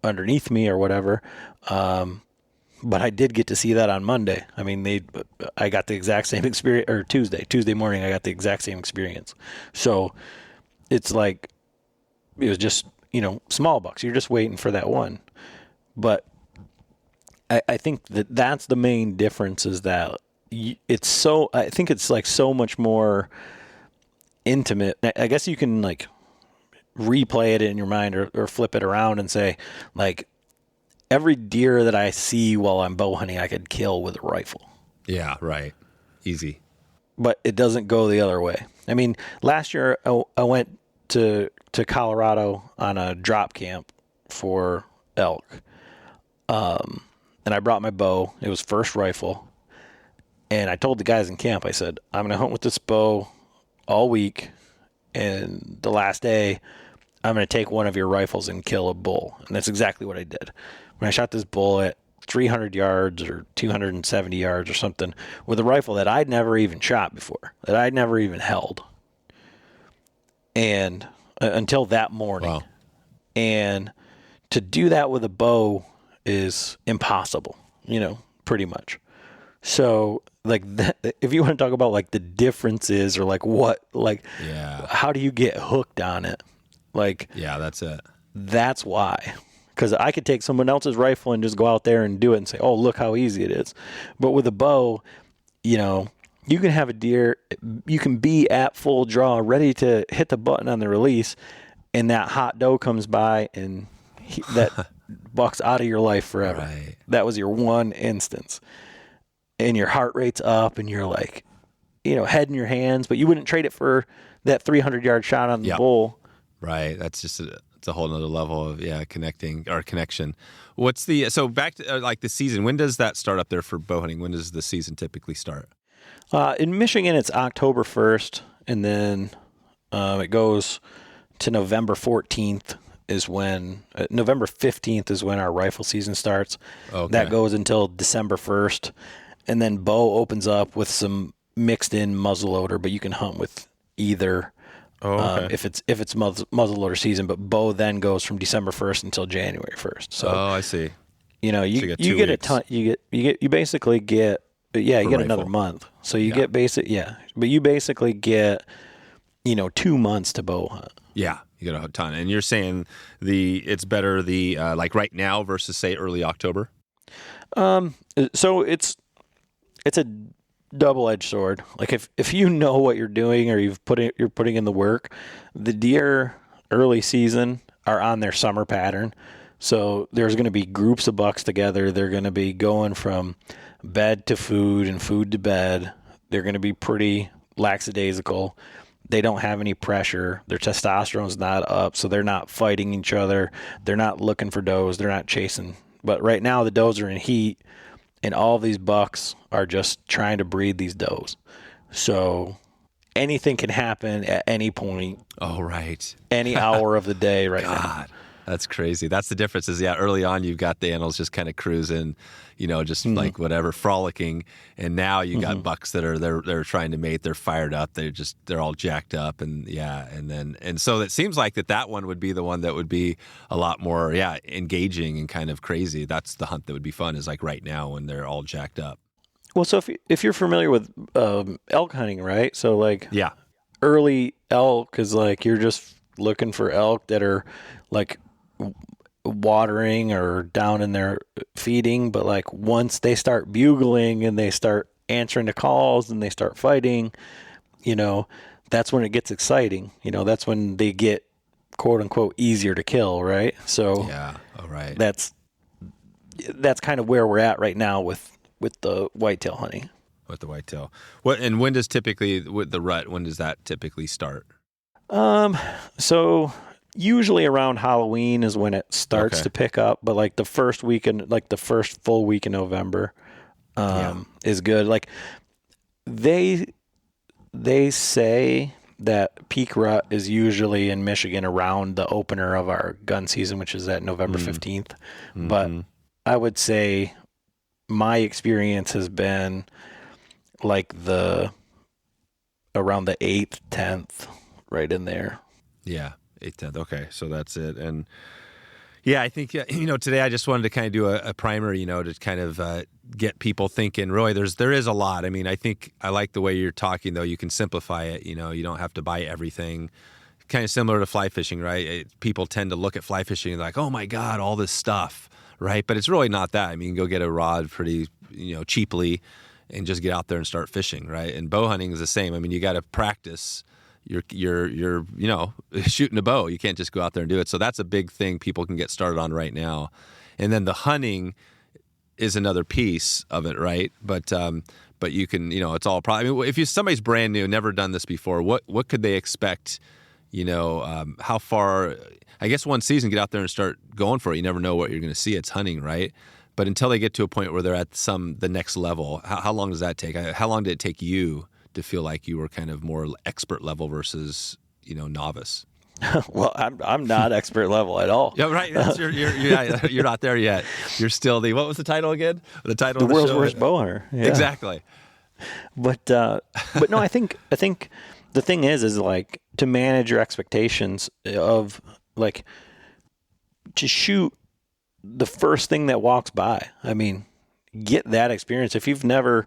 underneath me or whatever. But I did get to see that on Monday. I mean, I got the exact same experience, or Tuesday morning, I got the exact same experience. So it's like, it was just, you know, small bucks. You're just waiting for that one. But I think that's the main difference is that it's so, I think it's like so much more intimate. I guess you can like replay it in your mind or flip it around and say like every deer that I see while I'm bow hunting, I could kill with a rifle. Yeah, right. Easy. But it doesn't go the other way. I mean, last year I went to Colorado on a drop camp for elk. And I brought my bow. It was first rifle. And I told the guys in camp, I said, I'm going to hunt with this bow all week. And the last day, I'm going to take one of your rifles and kill a bull. And that's exactly what I did. When I shot this bull at 300 yards or 270 yards or something with a rifle that I'd never even shot before, that I'd never even held. And until that morning. Wow. And to do that with a bow is impossible, you know, pretty much. So like that, if you want to talk about like the differences or like what, like, how do you get hooked on it? Like, yeah, that's it. That's why. Because I could take someone else's rifle and just go out there and do it and say, oh, look how easy it is. But with a bow, you know, you can have a deer, you can be at full draw, ready to hit the button on the release, and that hot doe comes by and that buck's out of your life forever. Right. That was your one instance. And your heart rate's up and you're like, you know, head in your hands, but you wouldn't trade it for that 300-yard shot on the bull. Right. That's just it's a whole nother level of, connection. So back to like the season, when does that start up there for bow hunting? When does the season typically start? In Michigan, it's October 1st, and then it goes to November 14th is when, November 15th is when our rifle season starts. Okay. That goes until December 1st, and then bow opens up with some mixed in muzzleloader, but you can hunt with either. If it's muzzleloader season, but bow then goes from December 1st until January 1st. So I see. You know, you get a ton. You basically get you get rifle. Another month. So you get but you basically get 2 months to bow hunt. Yeah, you get a ton. And you're saying it's better like right now versus say early October. So it's a double-edged sword. Like if you know what you're doing or you're putting in the work, the deer early season are on their summer pattern. So there's going to be groups of bucks together. They're going to be going from bed to food and food to bed. They're going to be pretty lackadaisical. They don't have any pressure. Their testosterone's not up, so they're not fighting each other. They're not looking for does. They're not chasing. But right now the does are in heat, and all these bucks are just trying to breed these does. So anything can happen at any point. Oh, right. Any hour of the day right now. That's crazy. That's the difference is, early on you've got the animals just kind of cruising, just like whatever, frolicking. And now you got bucks that are, they're trying to mate. They're fired up. They're all jacked up. And and so it seems like that one would be the one that would be a lot more, engaging and kind of crazy. That's the hunt that would be fun is like right now when they're all jacked up. Well, so if you're familiar with elk hunting, right? So like early elk is like you're just looking for elk that are like watering or down in there feeding, but like once they start bugling and they start answering the calls and they start fighting, that's when it gets exciting. That's when they get quote unquote easier to kill, right? So that's kind of where we're at right now with the whitetail hunting. With the whitetail. And when does typically with the rut, when does that typically start? So usually around Halloween is when it starts to pick up, but like the first weekend, like the first full week in November, is good. Like they say that peak rut is usually in Michigan around the opener of our gun season, which is at November 15th. But I would say my experience has been like around the 8th, 10th, right in there. Yeah, 8th, 10th. Okay, so that's it. And yeah, I think, today I just wanted to kind of do a primer, to kind of get people thinking, really, there is a lot. I mean, I think I like the way you're talking, though. You can simplify it. You don't have to buy everything. Kind of similar to fly fishing, right? People tend to look at fly fishing and like, oh my God, all this stuff, right? But it's really not that. I mean, you can go get a rod pretty, cheaply and just get out there and start fishing, right? And bow hunting is the same. I mean, you got to practice you're shooting a bow. You can't just go out there and do it. So that's a big thing people can get started on right now. And then the hunting is another piece of it, right? But you can, it's all probably, I mean, if somebody's brand new, never done this before, what could they expect? How far, I guess one season, get out there and start going for it. You never know what you're going to see. It's hunting, right? But until they get to a point where they're at the next level, how long does that take? How long did it take you to feel like you were kind of more expert level versus, novice? Well, I'm not expert level at all. Yeah, right. You're not there yet. You're still what was the title again? The title of the world's show? worst bow hunter. Yeah. Exactly. But no, I think the thing is like to manage your expectations of like to shoot the first thing that walks by. I mean, get that experience. If you've never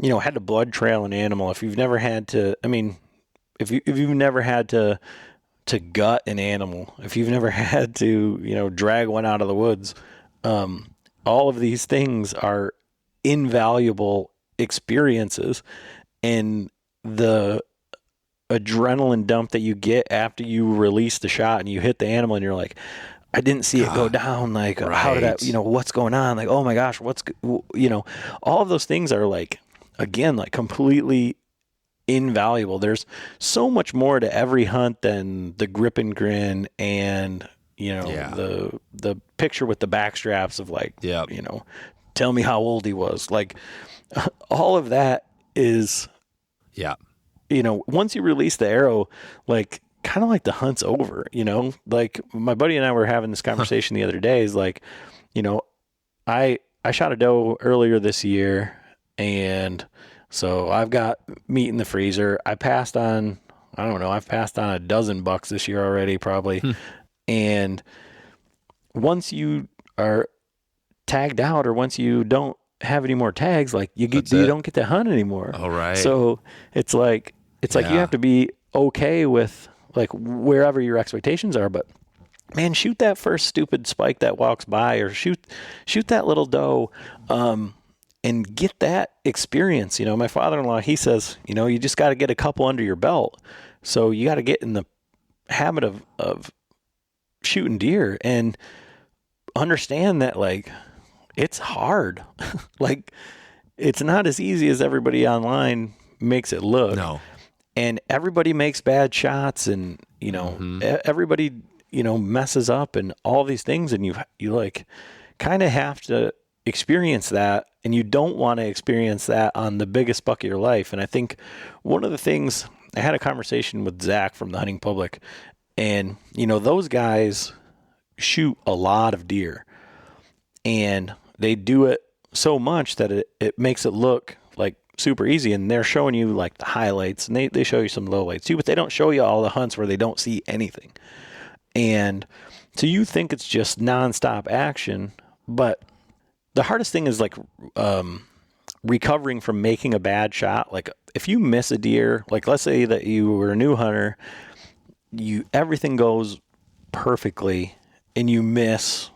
had to blood trail an animal, if you've never had to, if you've never had to gut an animal, if you've never had to, drag one out of the woods, all of these things are invaluable experiences. And the adrenaline dump that you get after you release the shot and you hit the animal and you're like, I didn't see it go down. Like, right. How did I, what's going on? Like, oh my gosh, all of those things are like, again, like completely invaluable. There's so much more to every hunt than the grip and grin and, the picture with the back straps of like, tell me how old he was. Like all of that is, once you release the arrow, like kind of like the hunt's over, like my buddy and I were having this conversation the other day is like, I shot a doe earlier this year. And so I've got meat in the freezer. I've passed on a dozen bucks this year already, probably. And once you are tagged out or once you don't have any more tags, like you don't get to hunt anymore. All right. So it's like you have to be okay with like wherever your expectations are, but man, shoot that first stupid spike that walks by or shoot that little doe. And get that experience. My father-in-law, he says, you just got to get a couple under your belt. So you got to get in the habit of shooting deer and understand that like it's hard. Like it's not as easy as everybody online makes it look. No. And everybody makes bad shots and, everybody, messes up and all these things. And you like kind of have to experience that, and you don't want to experience that on the biggest buck of your life. And I think one of the things, I had a conversation with Zach from the Hunting Public, and those guys shoot a lot of deer and they do it so much that it makes it look like super easy, and they're showing you like the highlights and they show you some lowlights too, but they don't show you all the hunts where they don't see anything. And so you think it's just nonstop action, but the hardest thing is like recovering from making a bad shot. Like if you miss a deer, like let's say that you were a new hunter, everything goes perfectly and you miss,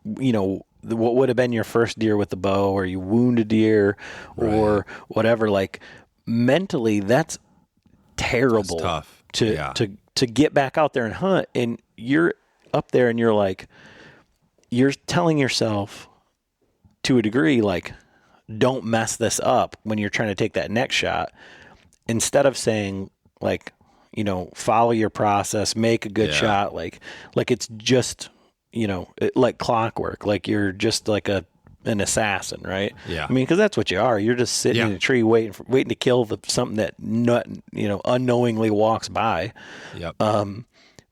what would have been your first deer with the bow, or you wound a deer or whatever. Like mentally, that's terrible. That's tough. To get back out there and hunt, and you're up there and you're like, you're telling yourself, to a degree, like, don't mess this up when you're trying to take that next shot, instead of saying like, follow your process, make a good shot. Like it's just, like clockwork, like you're just like an assassin, right? Yeah. I mean, because that's what you are. You're just sitting in a tree waiting to kill something that unknowingly walks by. Yep.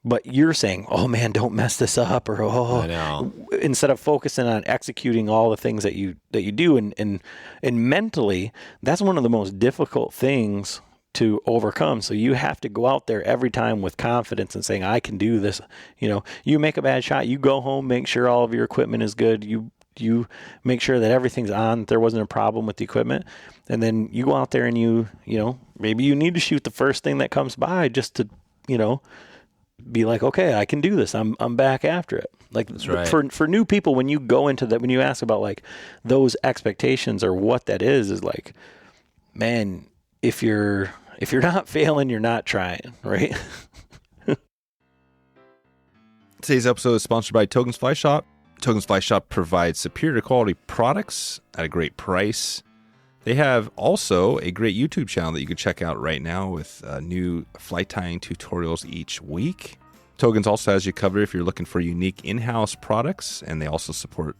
But you're saying, oh man, don't mess this up, or I know. Instead of focusing on executing all the things that you do, and mentally, that's one of the most difficult things to overcome. So you have to go out there every time with confidence and saying, I can do this. You make a bad shot, you go home, make sure all of your equipment is good. You make sure that everything's on, that there wasn't a problem with the equipment. And then you go out there and maybe you need to shoot the first thing that comes by just to, be like, okay, I can do this. I'm back after it. Like, that's right. For new people, when you go into that, when you ask about like those expectations or what that is like, man, if you're not failing, you're not trying, right? Today's episode is sponsored by Togens Fly Shop. Togens Fly Shop provides superior quality products at a great price. They have also a great YouTube channel that you can check out right now with new fly tying tutorials each week. Togens also has you covered if you're looking for unique in-house products, and they also support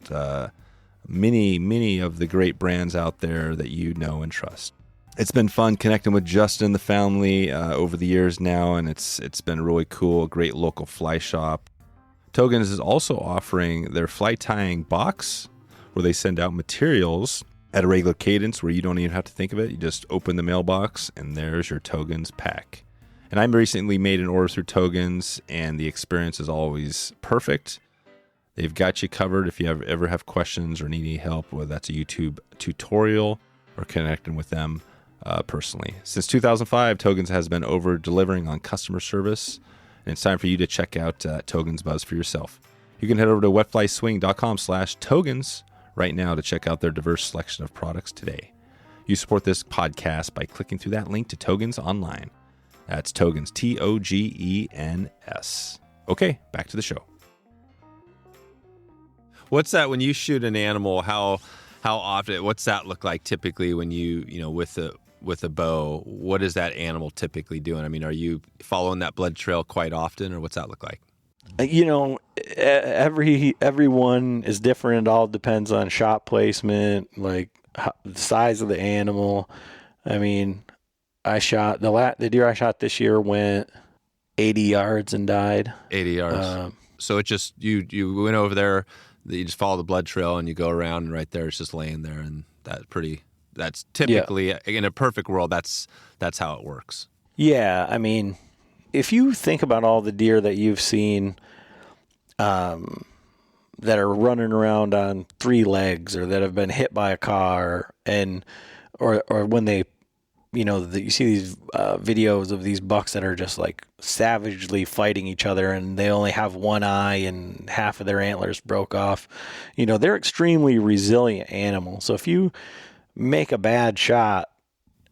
many of the great brands out there that you know and trust. It's been fun connecting with Justin and the family over the years now, and it's been really cool. A great local fly shop. Togens is also offering their fly tying box, where they send out materials at a regular cadence where you don't even have to think of it. You just open the mailbox and there's your Togens pack. And I recently made an order through Togens, and the experience is always perfect. They've got you covered if you ever have questions or need any help, whether that's a YouTube tutorial or connecting with them personally. Since 2005, Togens has been over-delivering on customer service, and it's time for you to check out Togens Buzz for yourself. You can head over to wetflyswing.com/Togens right now to check out their diverse selection of products today. You support this podcast by clicking through that link to Togens online. That's Togens, Togens. Okay, back to the show. What's that when you shoot an animal? How often? What's that look like typically when you with a bow? What is that animal typically doing? I mean, are you following that blood trail quite often, or what's that look like? Everyone is different. It all depends on shot placement, like the size of the animal. I mean, I shot the deer I shot this year went 80 yards and died. 80 yards. So it just you went over there. You just follow the blood trail and you go around, and right there it's just laying there, and that's typically in a perfect world. That's how it works. Yeah, I mean, if you think about all the deer that you've seen that are running around on 3 legs, or that have been hit by a car, or when they, you see these videos of these bucks that are just like savagely fighting each other, and they only have one eye and half of their antlers broke off. They're extremely resilient animals. So if you make a bad shot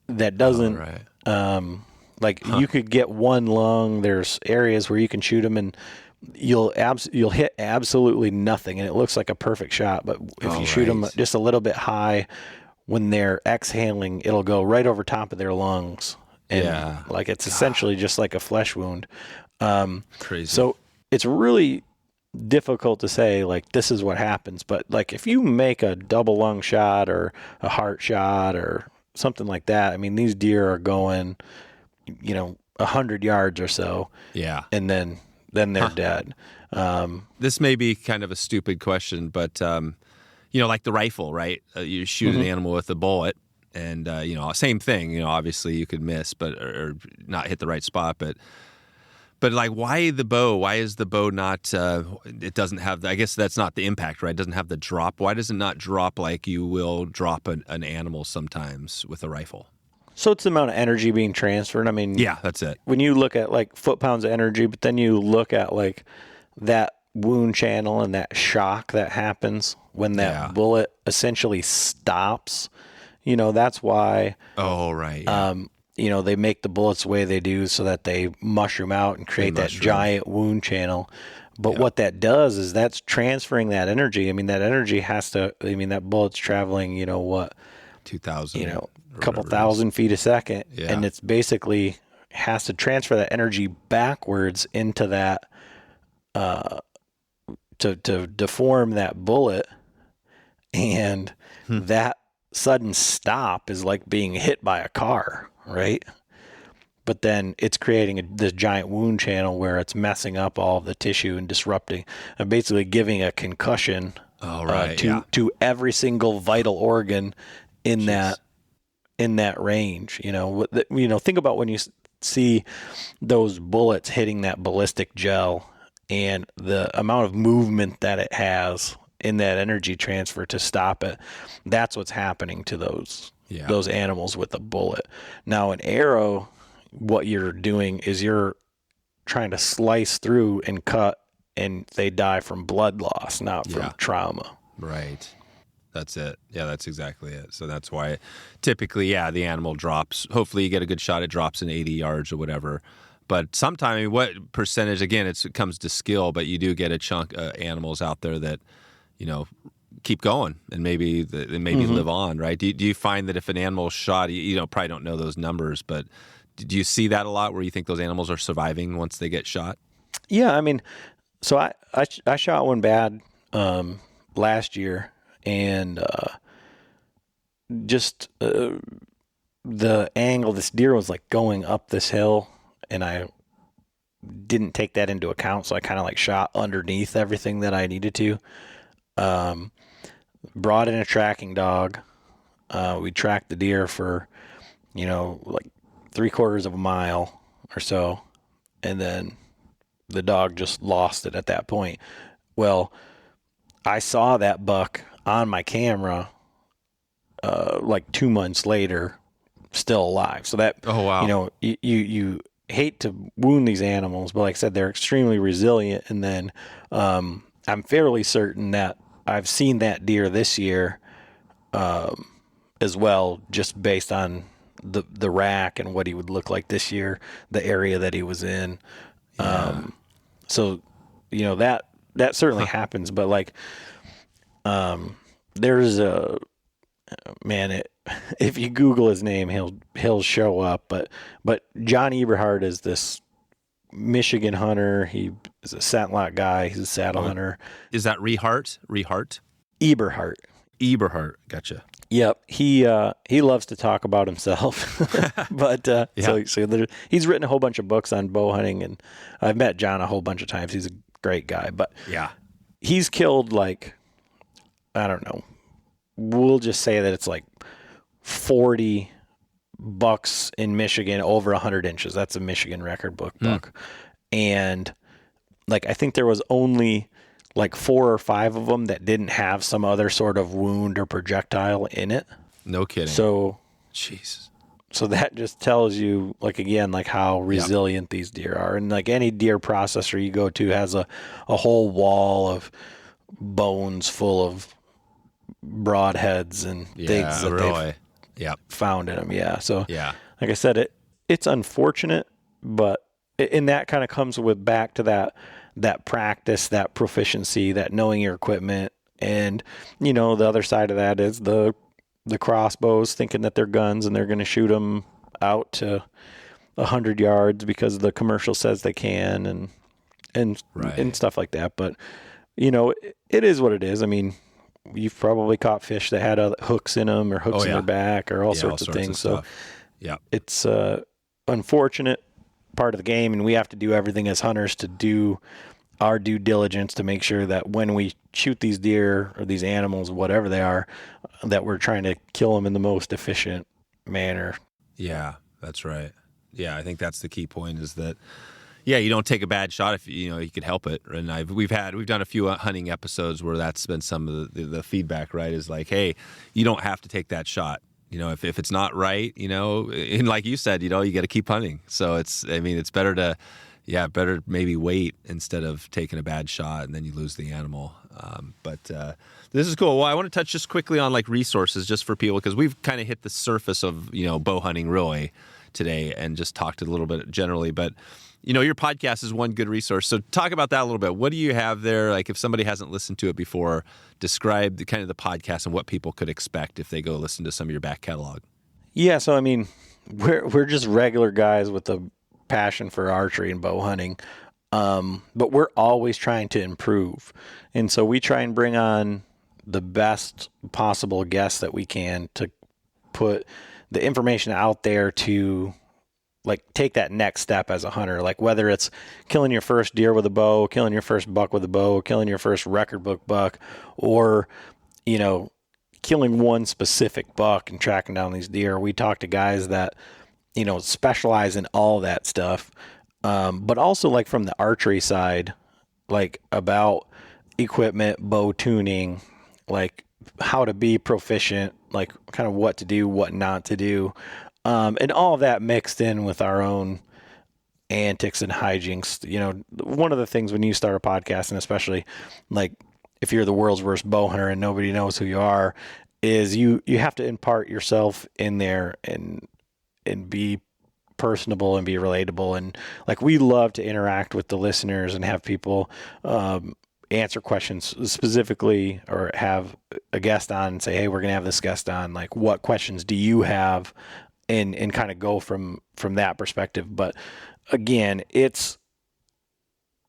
that doesn't, you could get one lung. There's areas where you can shoot them and you'll hit absolutely nothing, and it looks like a perfect shot. But if you shoot them just a little bit high, when they're exhaling, it'll go right over top of their lungs. And it's essentially just like a flesh wound. Crazy. So it's really difficult to say, like, this is what happens. But, like, if you make a double lung shot or a heart shot or something like that, I mean, these deer are going, 100 yards or so. Yeah. And then they're dead. This may be kind of a stupid question, but, like the rifle, right? You shoot an animal with a bullet, and, same thing. Obviously you could miss, or not hit the right spot, but like, why the bow? Why is the bow not, it doesn't have, I guess that's not the impact, right? It doesn't have the drop. Why does it not drop like you will drop an animal sometimes with a rifle? So it's the amount of energy being transferred. I mean, yeah, that's it. When you look at like foot-pounds of energy, but then you look at like that wound channel and that shock that happens when that bullet essentially stops, that's why. Oh, right. Yeah. They make the bullets the way they do so that they mushroom out and create that giant wound channel. But what that does is that's transferring that energy. I mean, that energy that bullet's traveling, 2,000. A couple thousand feet a second. Yeah. And it's basically has to transfer that energy backwards into that to deform that bullet, and that sudden stop is like being hit by a car, right? But then it's creating this giant wound channel where it's messing up all of the tissue and disrupting, and basically giving a concussion to every single vital organ in that range. Think about when you see those bullets hitting that ballistic gel and the amount of movement that it has in that energy transfer to stop it. That's what's happening to those animals with a bullet. Now, an arrow, what you're doing is you're trying to slice through and cut, and they die from blood loss, not from trauma. Right. That's it. Yeah, that's exactly it. So that's why typically, the animal drops. Hopefully you get a good shot. It drops in 80 yards or whatever. But sometimes, what percentage, again, it comes to skill, but you do get a chunk of animals out there that, keep going and maybe live on, right? Do you find that if an animal is shot, you probably don't know those numbers, but do you see that a lot where you think those animals are surviving once they get shot? Yeah, I mean, so I shot one bad last year, and just the angle, this deer was like going up this hill, and I didn't take that into account, so I kind of like shot underneath everything that I needed to. Brought in a tracking dog. We tracked the deer for, like 3/4 of a mile or so, and then the dog just lost it at that point. Well, I saw that buck on my camera like 2 months later, still alive. So that, you hate to wound these animals, but like I said, they're extremely resilient. And then I'm fairly certain that I've seen that deer this year as well, just based on the rack and what he would look like this year, the area that he was in. So, that certainly happens, but like, there's if you Google his name, he'll show up, but John Eberhart is this Michigan hunter. He is a scent guy. He's a saddle hunter. Is that Rehart? Eberhart. Gotcha. Yep. He loves to talk about himself, but so he's written a whole bunch of books on bow hunting, and I've met John a whole bunch of times. He's a great guy, but he's killed like, I don't know, we'll just say that it's like 40 bucks in Michigan over 100 inches. That's a Michigan record book buck. And like, I think there was only like 4 or 5 of them that didn't have some other sort of wound or projectile in it. No kidding. So, Jesus. So that just tells you, like, again, like how resilient these deer are. And like any deer processor you go to has a whole wall of bones full of broadheads and things that they've found in them. Yeah. So like I said, it's unfortunate, but and that kind of comes back to that practice, that proficiency, that knowing your equipment. And, the other side of that is the crossbows, thinking that they're guns and they're going to shoot them out to 100 yards because the commercial says they can and stuff like that. But, it is what it is. I mean, you've probably caught fish that had hooks in them or hooks in their back or all sorts of things. So it's unfortunate part of the game, and we have to do everything as hunters to do our due diligence to make sure that when we shoot these deer or these animals, whatever they are, that we're trying to kill them in the most efficient manner. Yeah, that's right. Yeah, I think that's the key point is that, you don't take a bad shot if you could help it. And we've done a few hunting episodes where that's been some of the feedback, right? Is like, hey, you don't have to take that shot. If it's not right, and like you said, you got to keep hunting. So it's better to, better maybe wait instead of taking a bad shot and then you lose the animal. But this is cool. Well, I want to touch just quickly on like resources just for people, because we've kind of hit the surface of, bow hunting really today and just talked a little bit generally, but your podcast is one good resource. So talk about that a little bit. What do you have there? Like if somebody hasn't listened to it before, describe the kind of the podcast and what people could expect if they go listen to some of your back catalog. Yeah. So, I mean, we're just regular guys with a passion for archery and bow hunting. But we're always trying to improve. And so we try and bring on the best possible guests that we can to put the information out there to like take that next step as a hunter, like whether it's killing your first deer with a bow, killing your first buck with a bow, killing your first record book buck, or, you know, killing one specific buck and tracking down these deer. We talk to guys that, you know, specialize in all that stuff. But also like from the archery side, like about equipment, bow tuning, like how to be proficient, like kind of what to do, what not to do. And all of that mixed in with our own antics and hijinks. You know, one of the things when you start a podcast, and especially like if you're the world's worst bow hunter and nobody knows who you are, is you have to impart yourself in there and be personable and be relatable. And like, we love to interact with the listeners and have people answer questions specifically, or have a guest on and say, hey, we're going to have this guest on. Like, what questions do you have? And kind of go from that perspective. But again, it's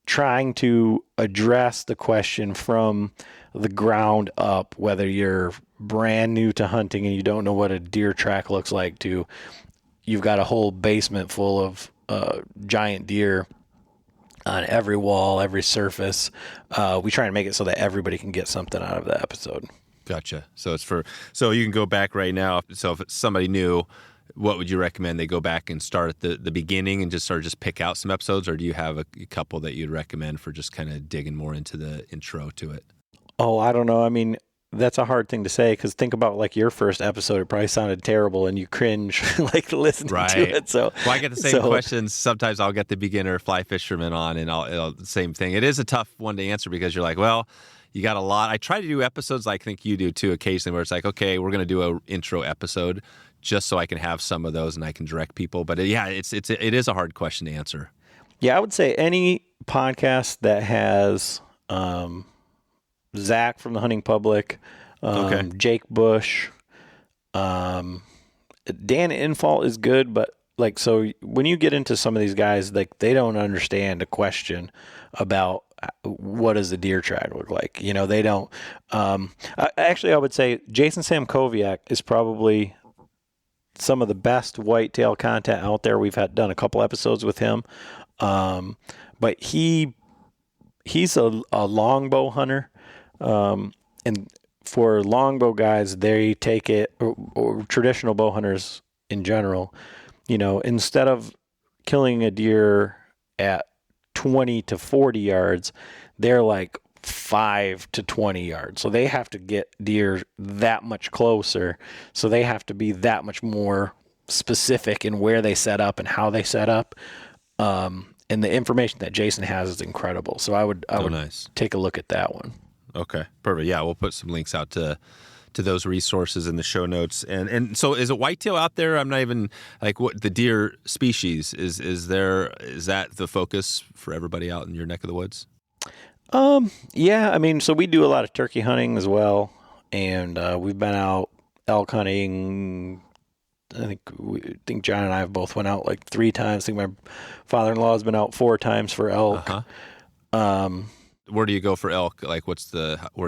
trying to address the question from the ground up, whether you're brand new to hunting and you don't know what a deer track looks like, to you've got a whole basement full of giant deer on every wall, every surface. We try and make it so that everybody can get something out of the episode. Gotcha. So so you can go back right now. So if it's somebody new, what would you recommend? They go back and start at the beginning and just pick out some episodes, or do you have a couple that you'd recommend for just kind of digging more into the intro to it? Oh, I don't know. I mean, that's a hard thing to say, because think about like your first episode, it probably sounded terrible and you cringe like listening to it. So, well, I get the same questions. Sometimes I'll get the beginner fly fisherman on and I'll same thing. It is a tough one to answer because you're like, well, you got a lot. I try to do episodes, I think you do too, occasionally, where it's like, okay, we're going to do an intro episode just so I can have some of those and I can direct people. But yeah, it is a hard question to answer. Yeah, I would say any podcast that has Zach from the Hunting Public, Jake Bush, Dan Infalt is good, but like, so when you get into some of these guys, like they don't understand a question about what does a deer track look like. You know, they don't. Actually, I would say Jason Samkowiak is probably some of the best whitetail content out there. We've done a couple episodes with him, but he's a longbow hunter, and for longbow guys, they take it, or traditional bow hunters in general, you know, instead of killing a deer at 20 to 40 yards, they're like 5 to 20 yards. So they have to get deer that much closer. So they have to be that much more specific in where they set up and how they set up. And the information that Jason has is incredible. So I would nice. Take a look at that one. Okay, perfect. Yeah, we'll put some links out to those resources in the show notes. And so is it whitetail out there? I'm not even like, what the deer species is that the focus for everybody out in your neck of the woods? Yeah, I mean, so we do a lot of turkey hunting as well, and we've been out elk hunting. I think John and I have both went out like 3 times. I think my father-in-law has been out 4 times for elk. Where do you go for elk? Like, where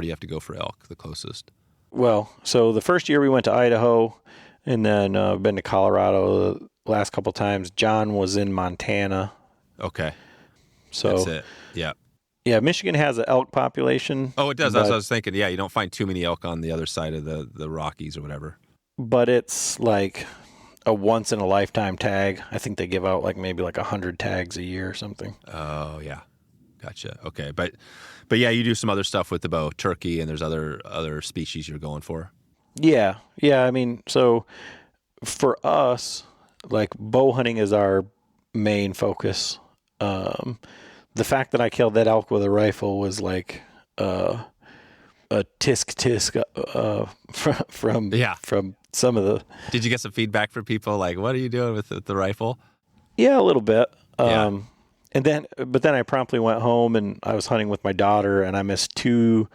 do you have to go for elk the closest? Well, so the first year we went to Idaho, and then been to Colorado the last couple times. John was in Montana. Okay. So that's it. Yeah. Yeah, Michigan has an elk population. Oh, it does. That's what I was thinking. Yeah, you don't find too many elk on the other side of the Rockies or whatever. But it's like a once-in-a-lifetime tag. I think they give out like maybe like 100 tags a year or something. Oh, yeah. Gotcha. Okay. But yeah, you do some other stuff with the bow, turkey, and there's other species you're going for. Yeah. I mean, so for us, like bow hunting is our main focus. The fact that I killed that elk with a rifle was like a tisk from some of the. Did you get some feedback from people like, "What are you doing with the rifle?" Yeah, a little bit. But then I promptly went home and I was hunting with my daughter, and I missed 2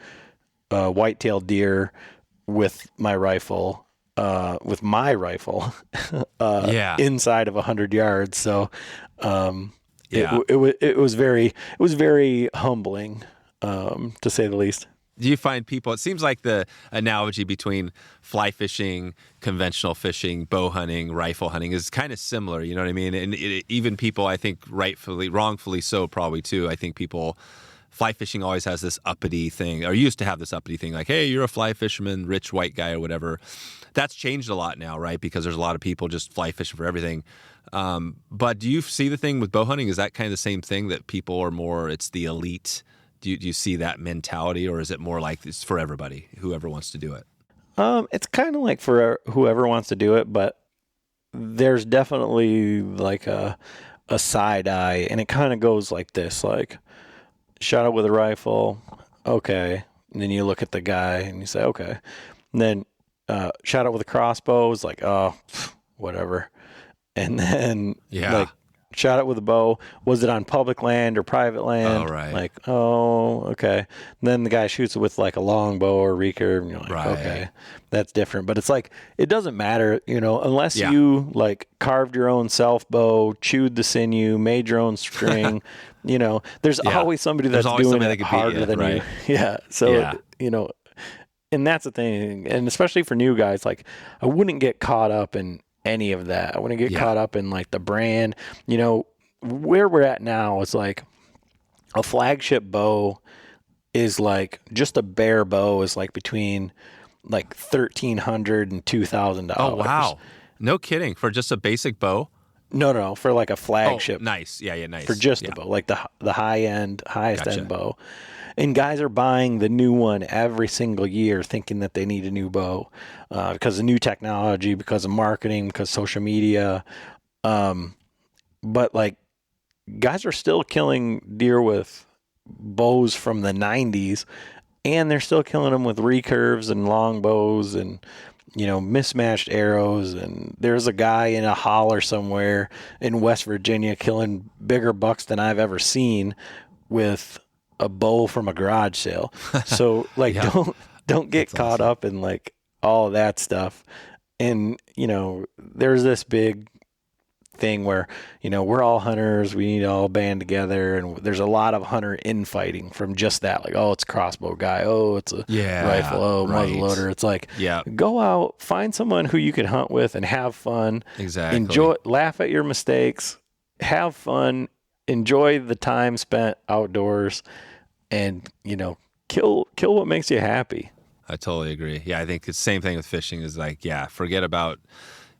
white-tailed deer with my rifle. with my rifle inside of 100 yards. So it was very humbling, to say the least. Do you find people, it seems like the analogy between fly fishing, conventional fishing, bow hunting, rifle hunting is kind of similar, you know what I mean? And even people, I think wrongfully so probably too, I think people, fly fishing always has this uppity thing, or used to have this uppity thing, like, hey, you're a fly fisherman, rich white guy or whatever. That's changed a lot now, right? Because there's a lot of people just fly fishing for everything. But do you see the thing with bow hunting? Is that kind of the same thing, that people are more, it's the elite? Do you see that mentality, or is it more like it's for everybody, whoever wants to do it? It's kind of like for whoever wants to do it, but there's definitely like a side eye, and it kind of goes like this, like, shot it with a rifle, okay. And then you look at the guy and you say, okay. And then shot it with a crossbow, it's like, oh, whatever. And then like, shot it with a bow. Was it on public land or private land? Oh, right. Like, oh, okay. And then the guy shoots it with like a long bow or recurve, and you're like, right. Okay, that's different. But it's like, it doesn't matter, unless you like carved your own self bow, chewed the sinew, made your own string. There's always somebody that's doing it harder than you. Yeah. So, and that's the thing. And especially for new guys, like, I wouldn't get caught up in any of that. I wouldn't get caught up in like the brand. Where we're at now is like a flagship bow is like, just a bare bow is like between like $1,300 and $2,000. Oh, wow. No kidding. For just a basic bow? No, for like a flagship. Oh, nice. Yeah, nice. For just a bow, like the highest end bow. And guys are buying the new one every single year, thinking that they need a new bow because of new technology, because of marketing, because social media. But like, guys are still killing deer with bows from the 90s, and they're still killing them with recurves and long bows and mismatched arrows. And there's a guy in a holler somewhere in West Virginia killing bigger bucks than I've ever seen with a bow from a garage sale. So like, don't get caught up in like all of that stuff. And there's this big thing where we're all hunters, we need to all band together, and there's a lot of hunter infighting from just that, like, oh, it's a crossbow guy, oh, it's a rifle, oh, muzzleloader. It's like, go out, find someone who you can hunt with and have fun. Exactly. Enjoy, laugh at your mistakes, have fun, enjoy the time spent outdoors, and kill what makes you happy. I totally agree. Yeah, I think it's the same thing with fishing, is like, forget about,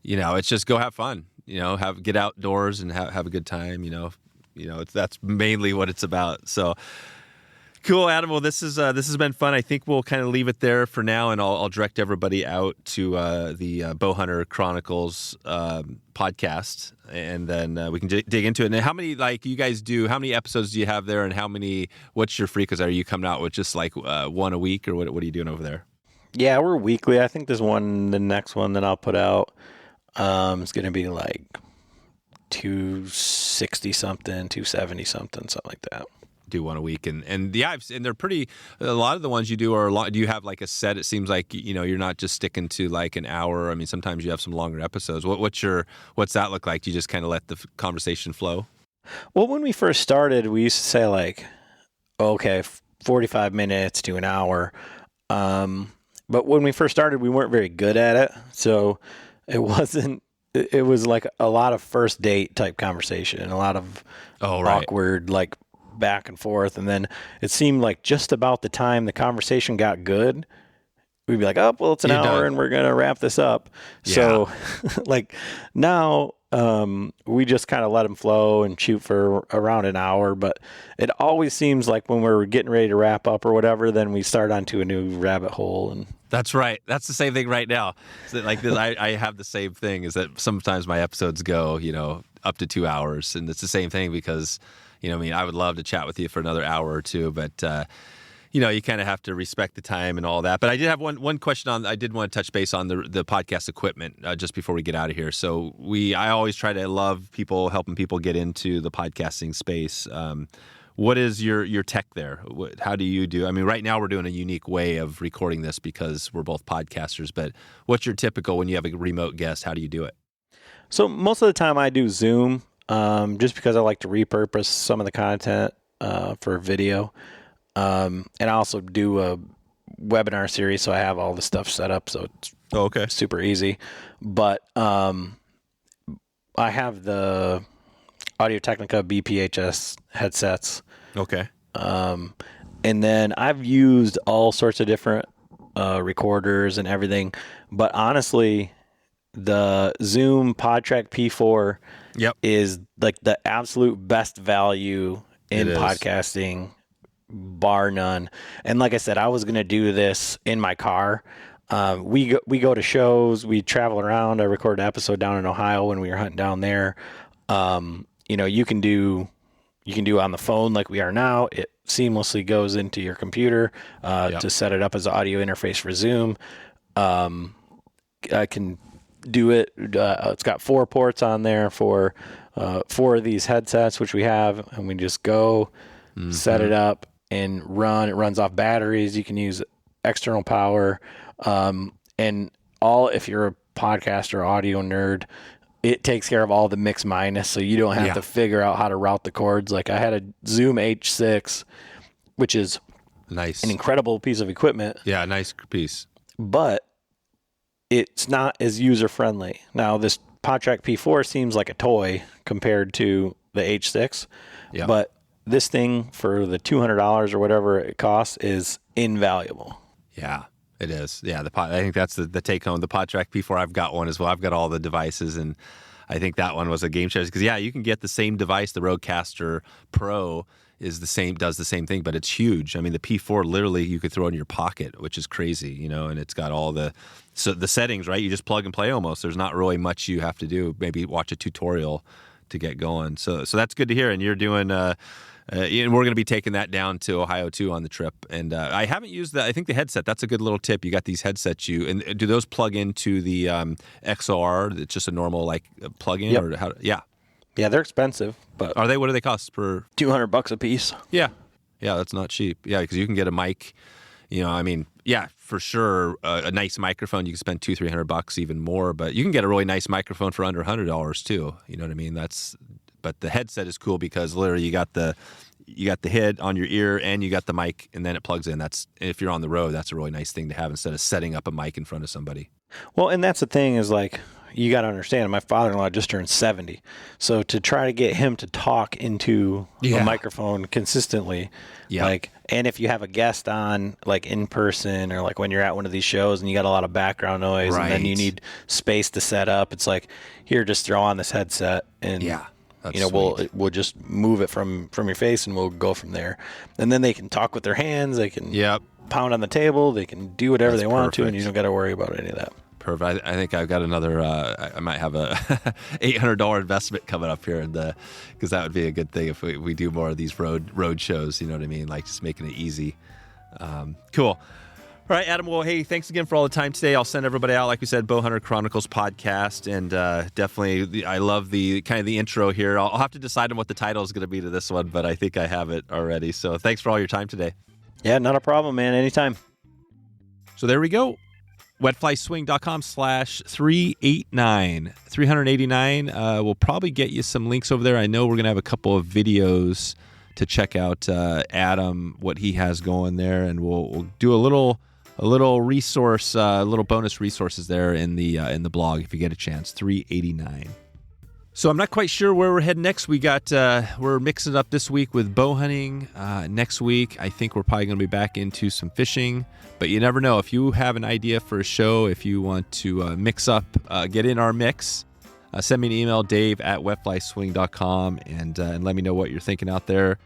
it's just go have fun, get outdoors and have a good time, that's mainly what it's about. So cool, Adam. Well, this has been fun. I think we'll kind of leave it there for now, and I'll direct everybody out to the Bowhunter Chronicles podcast, and then we can dig into it. And how many, like, you guys do? How many episodes do you have there, and what's your frequency? Are you coming out with just like one a week, or what are you doing over there? Yeah, we're weekly. I think the next one that I'll put out, it's going to be like 260 something, 270 something, something like that. Do one a week, and they're pretty. A lot of the ones you do are a lot. Do you have like a set? It seems like you're not just sticking to like an hour. I mean, sometimes you have some longer episodes. What's that look like? Do you just kind of let the conversation flow? Well, when we first started, we used to say like, okay, 45 minutes to an hour. But when we first started, we weren't very good at it, so it wasn't. It was like a lot of first date type conversation and a lot of awkward like back and forth. And then it seemed like just about the time the conversation got good, we'd be like, oh, well, it's an hour and we're going to wrap this up. Yeah. So like now we just kind of let them flow and shoot for around an hour. But it always seems like when we're getting ready to wrap up or whatever, then we start onto a new rabbit hole. And that's right. That's the same thing right now. So like this, I have the same thing, is that sometimes my episodes go, up to 2 hours. And it's the same thing because, I would love to chat with you for another hour or two, but, you kind of have to respect the time and all that. But I did have one question I did want to touch base on the podcast equipment just before we get out of here. So I always try to love helping people get into the podcasting space. What is your tech there? How do you do? I mean, right now we're doing a unique way of recording this because we're both podcasters, but what's your typical when you have a remote guest? How do you do it? So most of the time I do Zoom, just because I like to repurpose some of the content for video. And I also do a webinar series, so I have all the stuff set up, so it's super easy. But I have the Audio-Technica BPHS headsets. Okay. And then I've used all sorts of different recorders and everything, but honestly, the Zoom PodTrack P4 is like the absolute best value in podcasting, bar none. And like I said, I was going to do this in my car. We go to shows, we travel around. I recorded an episode down in Ohio when we were hunting down there. You can do on the phone like we are now. It seamlessly goes into your computer to set it up as an audio interface for Zoom. I can do it. It's got 4 ports on there for 4 of these headsets, which we have, and we just go set it up and run. It runs off batteries. You can use external power, and if you're a podcaster, audio nerd, it takes care of all the mix minus, so you don't have to figure out how to route the cords. Like I had a Zoom H6, which is nice, an incredible piece of equipment. Yeah, a nice piece, but it's not as user friendly. Now this PodTrack P4 seems like a toy compared to the H6, but this thing for the $200 or whatever it costs is invaluable. Yeah, it is. Yeah, I think that's the take home. The PodTrack P4, I've got one as well. I've got all the devices, and I think that one was a game changer because you can get the same device. The Rodecaster Pro does the same thing, but it's huge. I mean, the P4 literally you could throw in your pocket, which is crazy, and it's got all the settings, right? You just plug and play almost. There's not really much you have to do. Maybe watch a tutorial to get going. So that's good to hear. And you're doing. And we're going to be taking that down to Ohio too on the trip. And I haven't used I think the headset. That's a good little tip. You got these headsets. And do those plug into the XLR? It's just a normal plug-in, Yep. or how? Yeah. Yeah, they're expensive, but Are they? What do they cost per? $200 a piece. Yeah, that's not cheap. Yeah, because you can get a mic. For sure, a nice microphone. You can spend $200-$300, even more. But you can get a really nice microphone for under $100 too. You know what I mean? But the headset is cool because literally you got the head on your ear and you got the mic, and then it plugs in. If you're on the road, that's a really nice thing to have instead of setting up a mic in front of somebody. Well, and that's the thing is you got to understand, my father-in-law just turned 70. So to try to get him to talk into a microphone consistently, and if you have a guest on in person or when you're at one of these shows and you got a lot of background noise and then you need space to set up, it's here, just throw on this headset and we'll just move it from your face and we'll go from there. And then they can talk with their hands, they can pound on the table, they can do whatever they want to, and you don't got to worry about any of that. Perfect. I think I've got another. I might have a $800 investment coming up here, because that would be a good thing if we do more of these road shows. You know what I mean? Just making it easy. Cool. All right, Adam. Well, hey, thanks again for all the time today. I'll send everybody out, like we said, Bowhunter Chronicles Podcast, and definitely, I love the kind of the intro here. I'll have to decide on what the title is going to be to this one, but I think I have it already. So thanks for all your time today. Yeah, not a problem, man. Anytime. So there we go. wetflyswing.com/389. 389. We'll probably get you some links over there. I know we're going to have a couple of videos to check out Adam, what he has going there, and we'll do a little resource, little bonus resources there in the blog if you get a chance. 389. So I'm not quite sure where we're heading next. We're mixing it up this week with bow hunting. Next week, I think we're probably going to be back into some fishing. But you never know. If you have an idea for a show, if you want to mix up, get in our mix, send me an email, dave@wetflyswing.com, and let me know what you're thinking out there.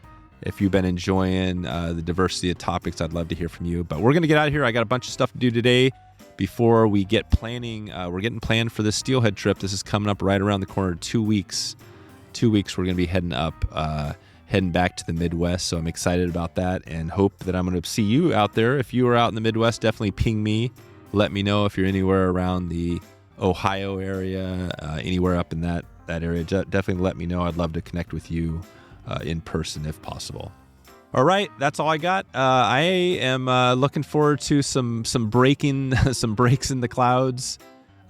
If you've been enjoying the diversity of topics, I'd love to hear from you. But we're going to get out of here. I got a bunch of stuff to do today. Before we get planning, we're getting planned for the steelhead trip. This is coming up right around the corner. 2 weeks. 2 weeks we're going to be heading back to the Midwest. So I'm excited about that and hope that I'm going to see you out there. If you are out in the Midwest, definitely ping me. Let me know if you're anywhere around the Ohio area, anywhere up in that area. Definitely let me know. I'd love to connect with you in person if possible. All right, that's all I got. I am looking forward to some breaking, some breaks in the clouds,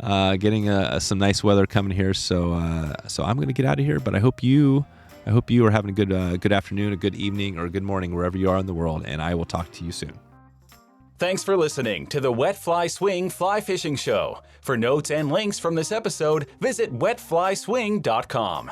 getting some nice weather coming here. So I'm going to get out of here. But I hope you are having a good afternoon, a good evening, or a good morning wherever you are in the world. And I will talk to you soon. Thanks for listening to the Wet Fly Swing Fly Fishing Show. For notes and links from this episode, visit wetflyswing.com.